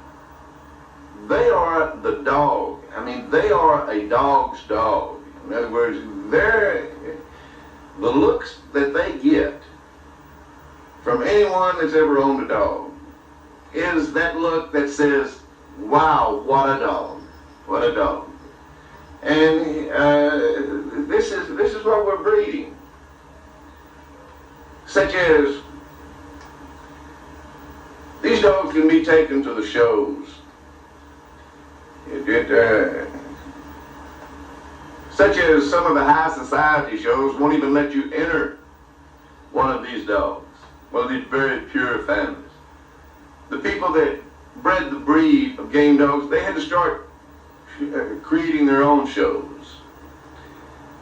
They are the dog. I mean, they are a dog's dog. In other words, the looks that they get from anyone that's ever owned a dog is that look that says, wow, what a dog, what a dog. And this is what we're breeding. Such as, these dogs can be taken to the shows. Such as some of the high society shows won't even let you enter one of these dogs, one of these very pure families. The people that bred the breed of game dogs, they had to start creating their own shows.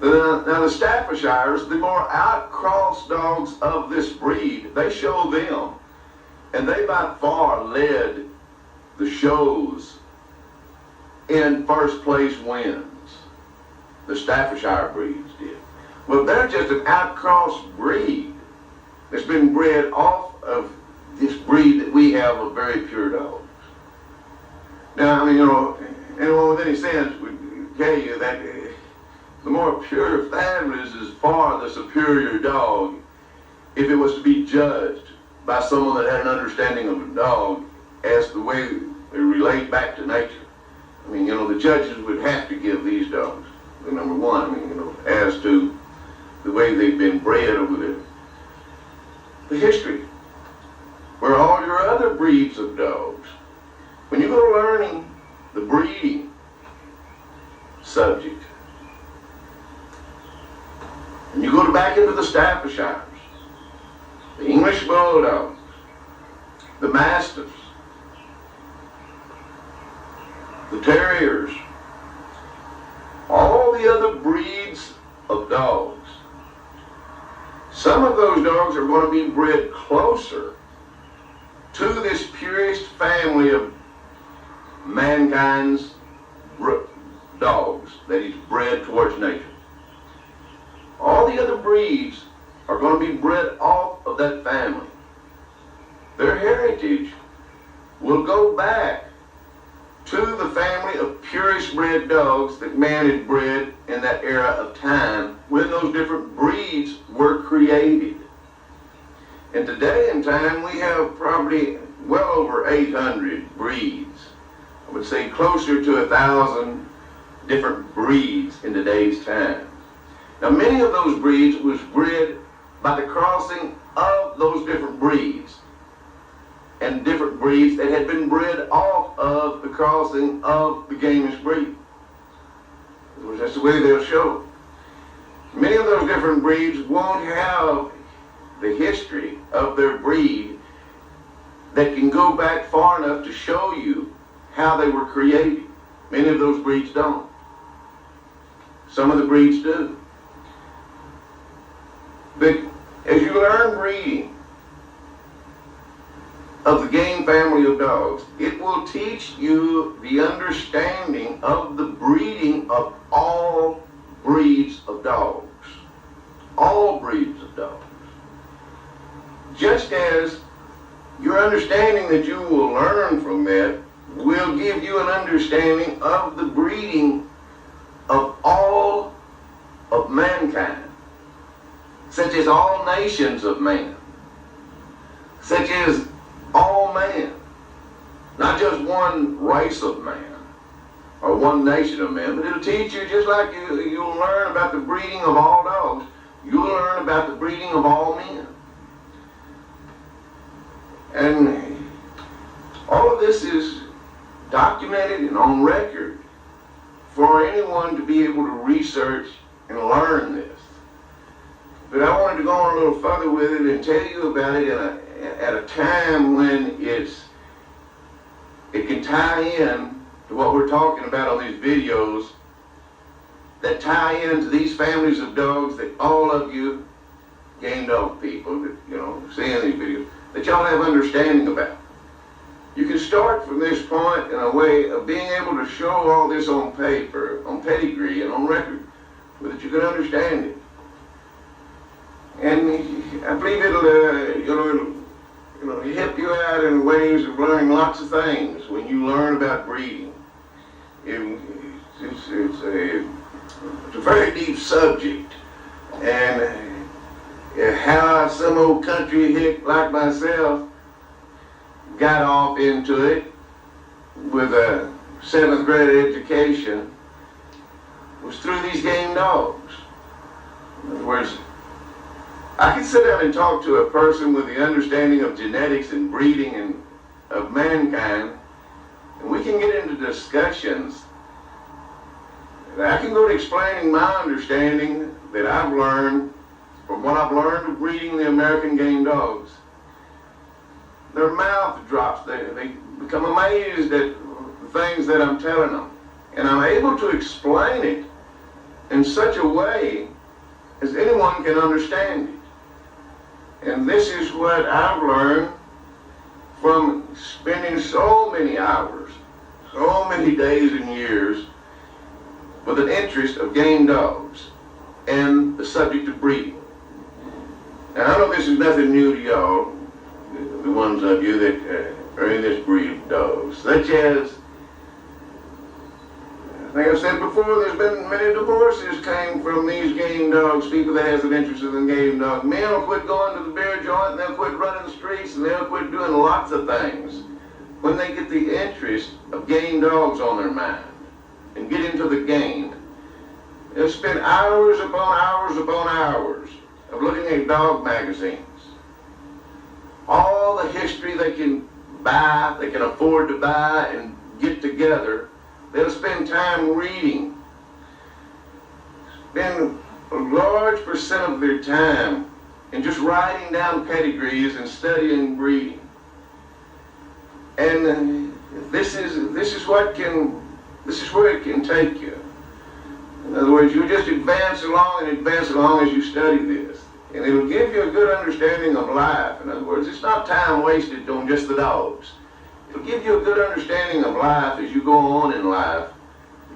Now the Staffordshires, the more outcrossed dogs of this breed, they show them, and they by far led the shows in first place wins. The Staffordshire breeds did. Well, they're just an outcrossed breed that's been bred off of this breed that we have of very pure dogs. Now, I mean, anyone with any sense would tell you that the more pure families is far the superior dog if it was to be judged by someone that had an understanding of a dog as the way they relate back to nature. I mean, the judges would have to give these dogs the number one. I mean, as to the way they've been bred over the history. Where all your other breeds of dogs, when you go to learning the breeding subject, and you go back into the Staffordshires, the English Bulldogs, the Mastiffs, the Terriers, all the other breeds of dogs, some of those dogs are going to be bred closer to this purest family of mankind's dogs that is bred towards nature. All the other breeds are going to be bred off of that family. Their heritage will go back to the family of purest bred dogs that man had bred in that era of time when those different breeds were created. And today in time we have probably well over 800 breeds. I would say closer to 1,000 different breeds in today's time. Now many of those breeds was bred by the crossing of those different breeds, and different breeds that had been bred off of the crossing of the gamest breed. That's the way they'll show. Many of those different breeds won't have the history of their breed that can go back far enough to show you how they were created. Many of those breeds don't. Some of the breeds do. But as you learn breeding of the game family of dogs, it will teach you the understanding of the breeding of all breeds of dogs. All breeds of dogs. Just as your understanding that you will learn from that will give you an understanding of the breeding of all of mankind, such as all nations of man, such as all man, not just one race of man or one nation of man, but it'll teach you, just like you'll learn about the breeding of all dogs, you'll learn about the breeding of all men. And all of this is documented and on record for anyone to be able to research and learn this. But I wanted to go on a little further with it and tell you about it at a time when it can tie in to what we're talking about on these videos, that tie into these families of dogs that all of you game dog people that seeing these videos, that y'all have understanding about. You can start from this point in a way of being able to show all this on paper, on pedigree and on record, so that you can understand it. And I believe it'll help you out in ways of learning lots of things when you learn about breeding. It's a very deep subject, and how some old country hick like myself got off into it with a 7th grade education was through these game dogs. In other words, I can sit down and talk to a person with the understanding of genetics and breeding and of mankind, and we can get into discussions. And I can go to explaining my understanding that I've learned from what I've learned of breeding the American game dogs. Their mouth drops. They become amazed at the things that I'm telling them. And I'm able to explain it in such a way as anyone can understand it. And this is what I've learned from spending so many hours, so many days and years with an interest of game dogs and the subject of breeding. And I know this is nothing new to y'all, the ones of you that are in this breed of dogs, such as, I think I've said before, there's been many divorces came from these game dogs, people that has an interest in game dogs. Men will quit going to the beer joint, and they'll quit running the streets, and they'll quit doing lots of things when they get the interest of game dogs on their minds. and get into the game, they'll spend hours upon hours upon hours of looking at dog magazines. All the history they can buy, they can afford to buy and get together, they'll spend time reading. Spend a large percent of their time in just writing down pedigrees and studying breeding. And this is where it can take you. In other words, you just advance along as you study this. And it'll give you a good understanding of life. In other words, it's not time wasted on just the dogs. It'll give you a good understanding of life as you go on in life.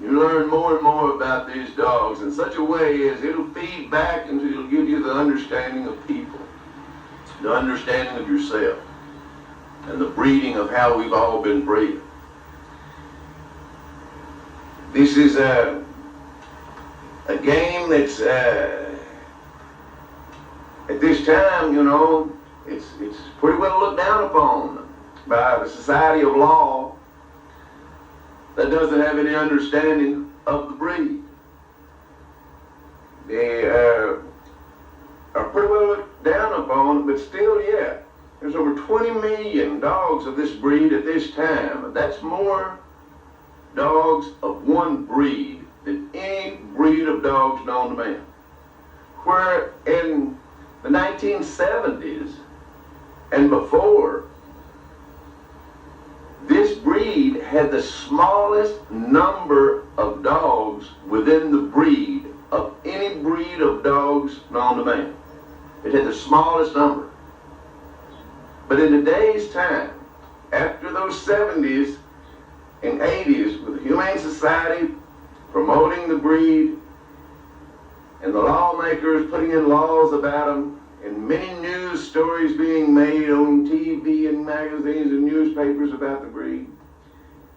You learn more and more about these dogs in such a way as it'll feed back and it'll give you the understanding of people, the understanding of yourself, and the breeding of how we've all been bred. This is a game that's at this time, you know, it's pretty well looked down upon by the society of law that doesn't have any understanding of the breed. They are pretty well looked down upon, but still, yeah, there's over 20 million dogs of this breed at this time. That's more dogs of one breed than any breed of dogs known to man. Where in the 1970s and before, this breed had the smallest number of dogs within the breed of any breed of dogs known to man. It had the smallest number. But in today's time, after those 70s and 80s, with the Humane Society promoting the breed and the lawmakers putting in laws about them, and many news stories being made on TV and magazines and newspapers about the breed,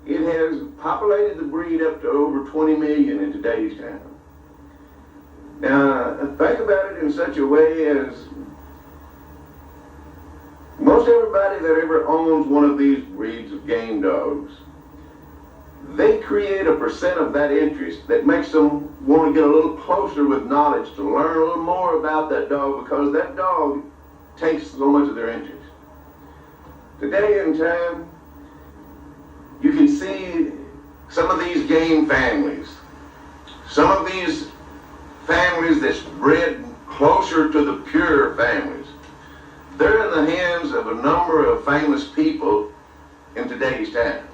it has populated the breed up to over 20 million in today's time. Now, think about it in such a way as most everybody that ever owns one of these breeds of game dogs, they create a percent of that interest that makes them want to get a little closer with knowledge to learn a little more about that dog, because that dog takes so much of their interest. Today in time, you can see some of these game families, some of these families that's bred closer to the pure families. They're in the hands of a number of famous people in today's time.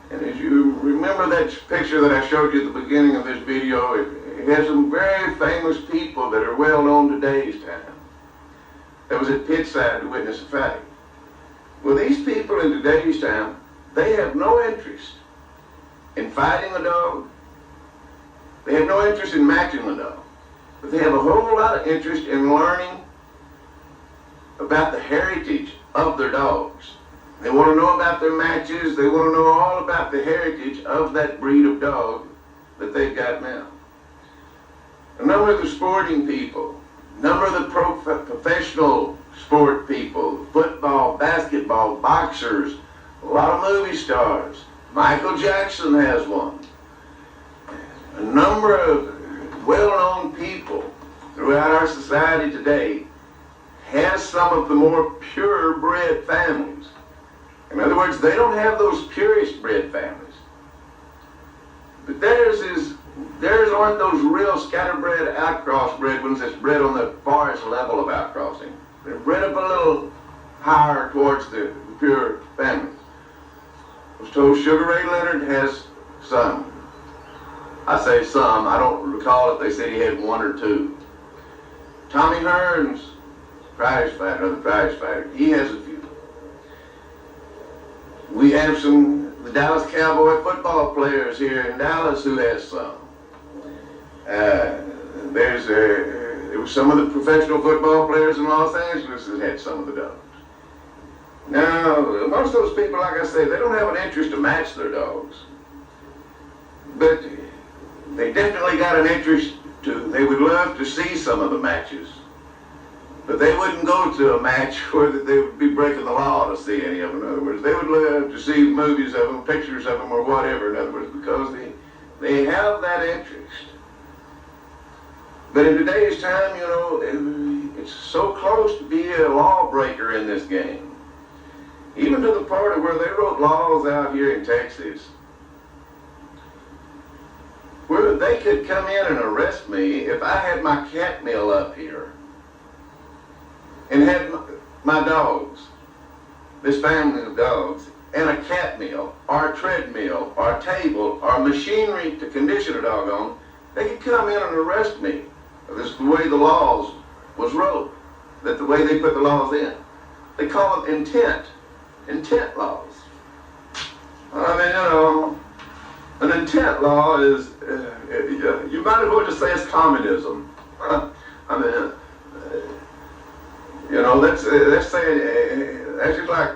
And as you remember that picture that I showed you at the beginning of this video, it has some very famous people that are well known today's time. That was at Pittside to witness a fight. Well, these people in today's time, they have no interest in fighting a dog. They have no interest in matching a dog. But they have a whole lot of interest in learning about the heritage of their dogs. They want to know about their matches. They want to know all about the heritage of that breed of dog that they've got now. A number of the sporting people, a number of the professional sport people, football, basketball, boxers, a lot of movie stars. Michael Jackson has one. A number of well-known people throughout our society today has some of the more purebred families. In other words, they don't have those purest bred families. But theirs aren't those real scatterbred, outcross-bred ones that's bred on the forest level of outcrossing. They're bred up a little higher towards the pure families. I was told Sugar Ray Leonard has some. I say some, I don't recall if they said he had one or two. Tommy Hearns, prize fighter, he has a few. We have the Dallas Cowboy football players here in Dallas who has some. There were some of the professional football players in Los Angeles that had some of the dogs. Now, most of those people, like I say, they don't have an interest to match their dogs. But they definitely got an interest they would love to see some of the matches. But they wouldn't go to a match where they would be breaking the law to see any of them. In other words, they would love to see movies of them, pictures of them, or whatever, in other words, because They have that interest. But in today's time, it's so close to be a lawbreaker in this game. Even to the part of where they wrote laws out here in Texas where they could come in and arrest me if I had my cat meal up here and had my dogs, this family of dogs, and a cat meal, or a treadmill, or a table, or machinery to condition a dog on. They could come in and arrest me. This is the way the laws was wrote, that the way they put the laws in. They call it intent laws. I mean, an intent law is, you might as well just say it's communism. I mean, that's saying, that's just like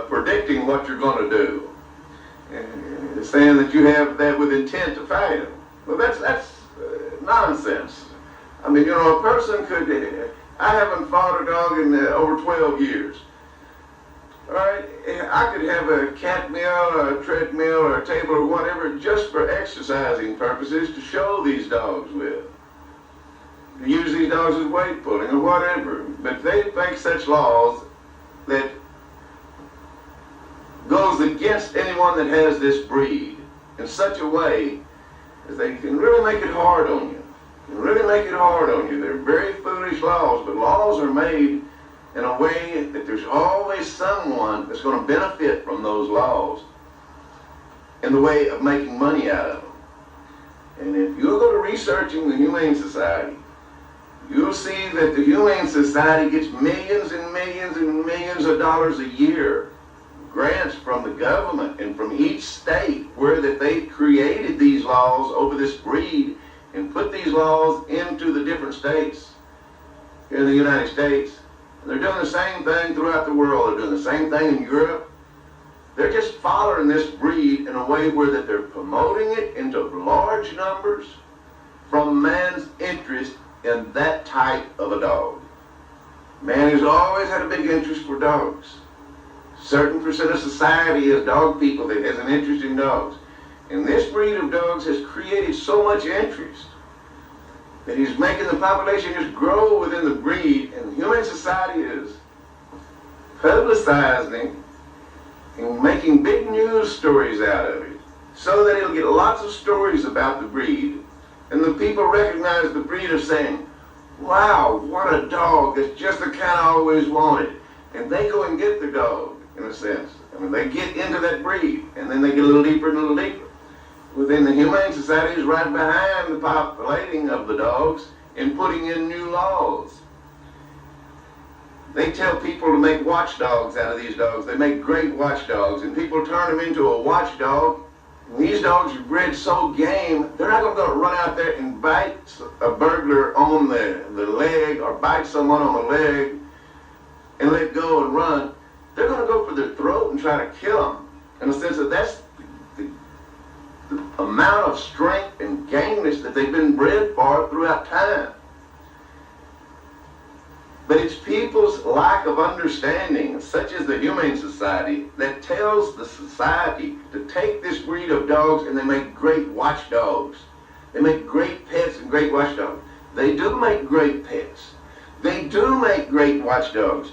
predicting what you're going to do. And saying that you have that with intent to fail. Well, that's nonsense. I mean, a person could, I haven't fought a dog in over 12 years. All right, I could have a cat meal or a treadmill or a table or whatever just for exercising purposes to show these dogs with. To use these dogs as weight pulling or whatever. But they make such laws that goes against anyone that has this breed in such a way that they can really make it hard on you. They're very foolish laws, but laws are made in a way that there's always someone that's going to benefit from those laws in the way of making money out of them. And if you'll go to researching the Humane Society, you'll see that the Humane Society gets millions and millions and millions of dollars a year, grants from the government and from each state where that they created these laws over this breed and put these laws into the different states here in the United States. And they're doing the same thing throughout the world. They're doing the same thing in Europe. They're just following this breed in a way where that they're promoting it into large numbers from man's interest in that type of a dog. Man has always had a big interest for dogs. Certain percent of society is dog people that has an interest in dogs. And this breed of dogs has created so much interest that he's making the population just grow within the breed, and the Humane Society is publicizing and making big news stories out of it so that it'll get lots of stories about the breed. And the people recognize the breed of saying, wow, what a dog, that's just the kind I always wanted. And they go and get the dog, in a sense. I mean, they get into that breed, and then they get a little deeper and a little deeper. Within the Humane Society is right behind the populating of the dogs and putting in new laws. They tell people to make watchdogs out of these dogs. They make great watchdogs, and people turn them into a watchdog. And these dogs are bred so game, they're not going to run out there and bite a burglar on the leg or bite someone on the leg and let go and run. They're going to go for their throat and try to kill them. In the sense that that's the amount of strength and gameness that they've been bred for throughout time. But it's people's lack of understanding, such as the Humane Society, that tells the society to take this breed of dogs and they make great watchdogs. They make great pets and great watchdogs. They do make great pets. They do make great watchdogs.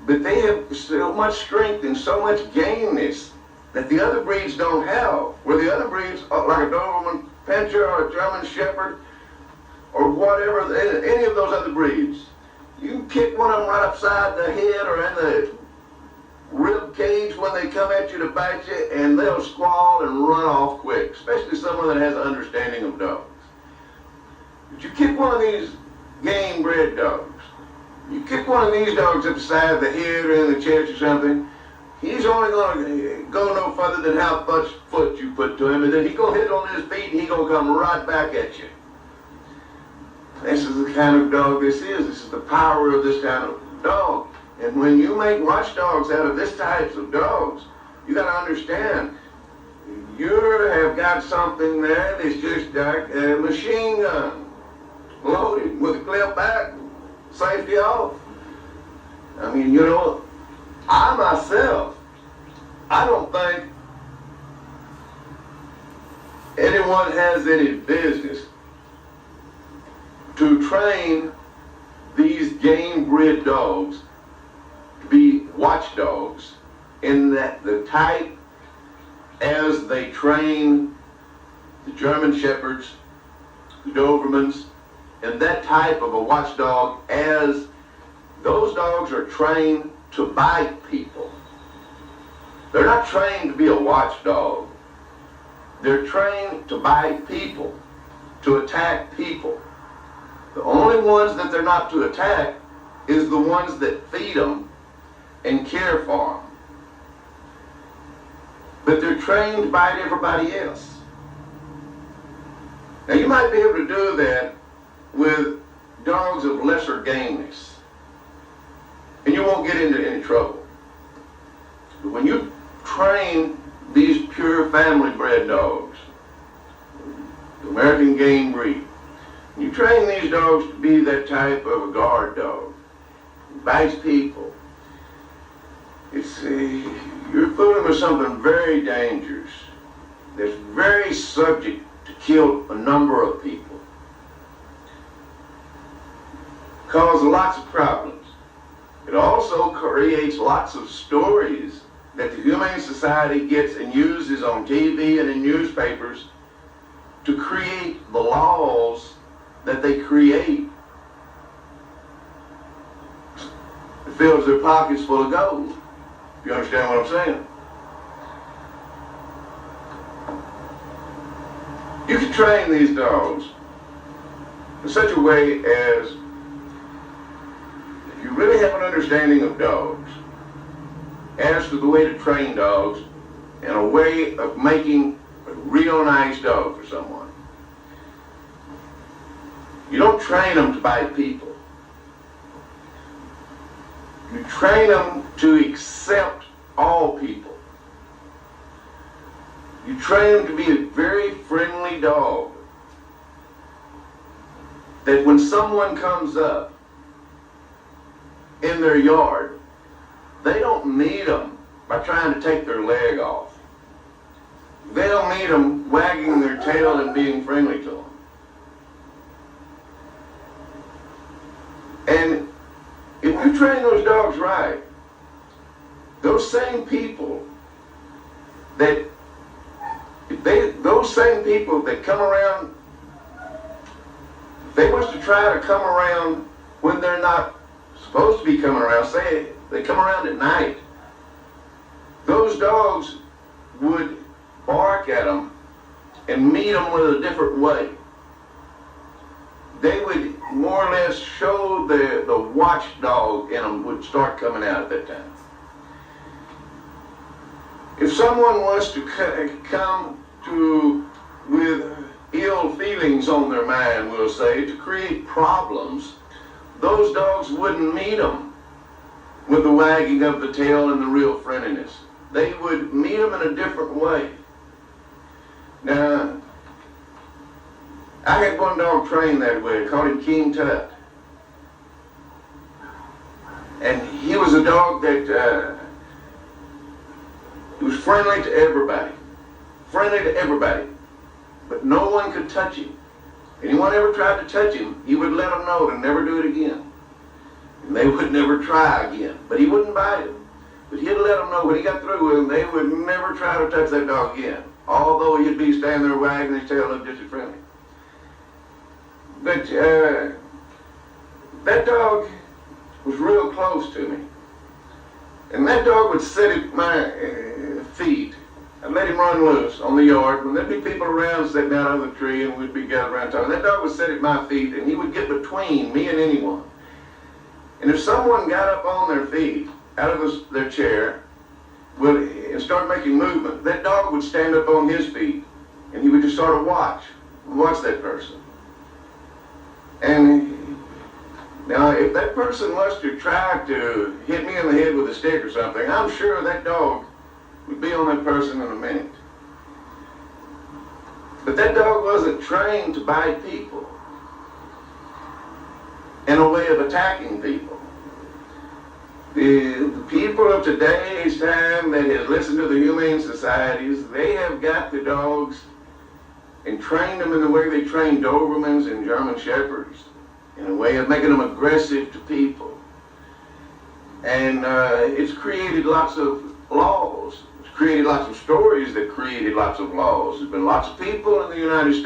But they have so much strength and so much gameness that the other breeds don't have. Where the other breeds, like a Doberman Pinscher or a German Shepherd or whatever, any of those other breeds, you can kick one of them right upside the head or in the rib cage when they come at you to bite you, and they'll squall and run off quick, especially someone that has an understanding of dogs. But you kick one of these game-bred dogs, you kick one of these dogs upside the head or in the chest or something, he's only going to go no further than how much foot you put to him, and then he's going to hit on his feet and he's going to come right back at you. This is the kind of dog this is. This is the power of this kind of dog. And when you make watchdogs out of this types of dogs, you got to understand, you have got something there that's just like a machine gun, loaded with a clip back, safety off. I mean, I myself, I don't think anyone anyone has any business to train these game-bred dogs to be watchdogs in that the type as they train the German Shepherds, the Dobermans, and that type of a watchdog, as those dogs are trained to bite people. They're not trained to be a watchdog. They're trained to bite people, to attack people. The only ones that they're not to attack is the ones that feed them and care for them. But they're trained to bite everybody else. Now you might be able to do that with dogs of lesser gameness, and you won't get into any trouble. But when you train these pure family bred dogs, the American game breed, you train these dogs to be that type of a guard dog, who bites people. You're fooling with something very dangerous, that's very subject to kill a number of people, cause lots of problems. It also creates lots of stories that the Humane Society gets and uses on TV and in newspapers to create the laws that they create. It fills their pockets full of gold, if you understand what I'm saying. You can train these dogs in such a way as, if you really have an understanding of dogs, as to the way to train dogs and a way of making a real nice dog for someone. You don't train them to bite people. You train them to accept all people. You train them to be a very friendly dog, that when someone comes up in their yard, they don't meet them by trying to take their leg off. They'll meet them wagging their tail and being friendly to them. And if you train those dogs right, those same people that come around, if they was to try to come around when they're not supposed to be coming around, say they come around at night, those dogs would bark at them and meet them with a different way. They would more or less show the watchdog in them would start coming out at that time. If someone was to come to with ill feelings on their mind, we'll say, to create problems, those dogs wouldn't meet them with the wagging of the tail and the real friendliness. They would meet them in a different way. Now, I had one dog trained that way. I called him King Tut. And he was a dog that he was friendly to everybody. Friendly to everybody. But no one could touch him. Anyone ever tried to touch him, he would let them know to never do it again. And they would never try again. But he wouldn't bite them. But he'd let them know when he got through with them, they would never try to touch that dog again. Although he'd be standing there wagging his tail and just as friendly. But that dog was real close to me. And that dog would sit at my feet. I'd let him run loose on the yard. When there'd be people around sitting out under the tree and we'd be gathered around talking, that dog would sit at my feet and he would get between me and anyone. And if someone got up on their feet, out of their chair, and start making movement, that dog would stand up on his feet and he would just sort of watch that person. And now, if that person was to try to hit me in the head with a stick or something, I'm sure that dog would be on that person in a minute. But that dog wasn't trained to bite people in a way of attacking people. The people of today's time that has listened to the Humane Societies, they have got the dogs and trained them in the way they train Dobermans and German Shepherds, in a way of making them aggressive to people. And it's created lots of laws. It's created lots of stories that created lots of laws. There's been lots of people in the United States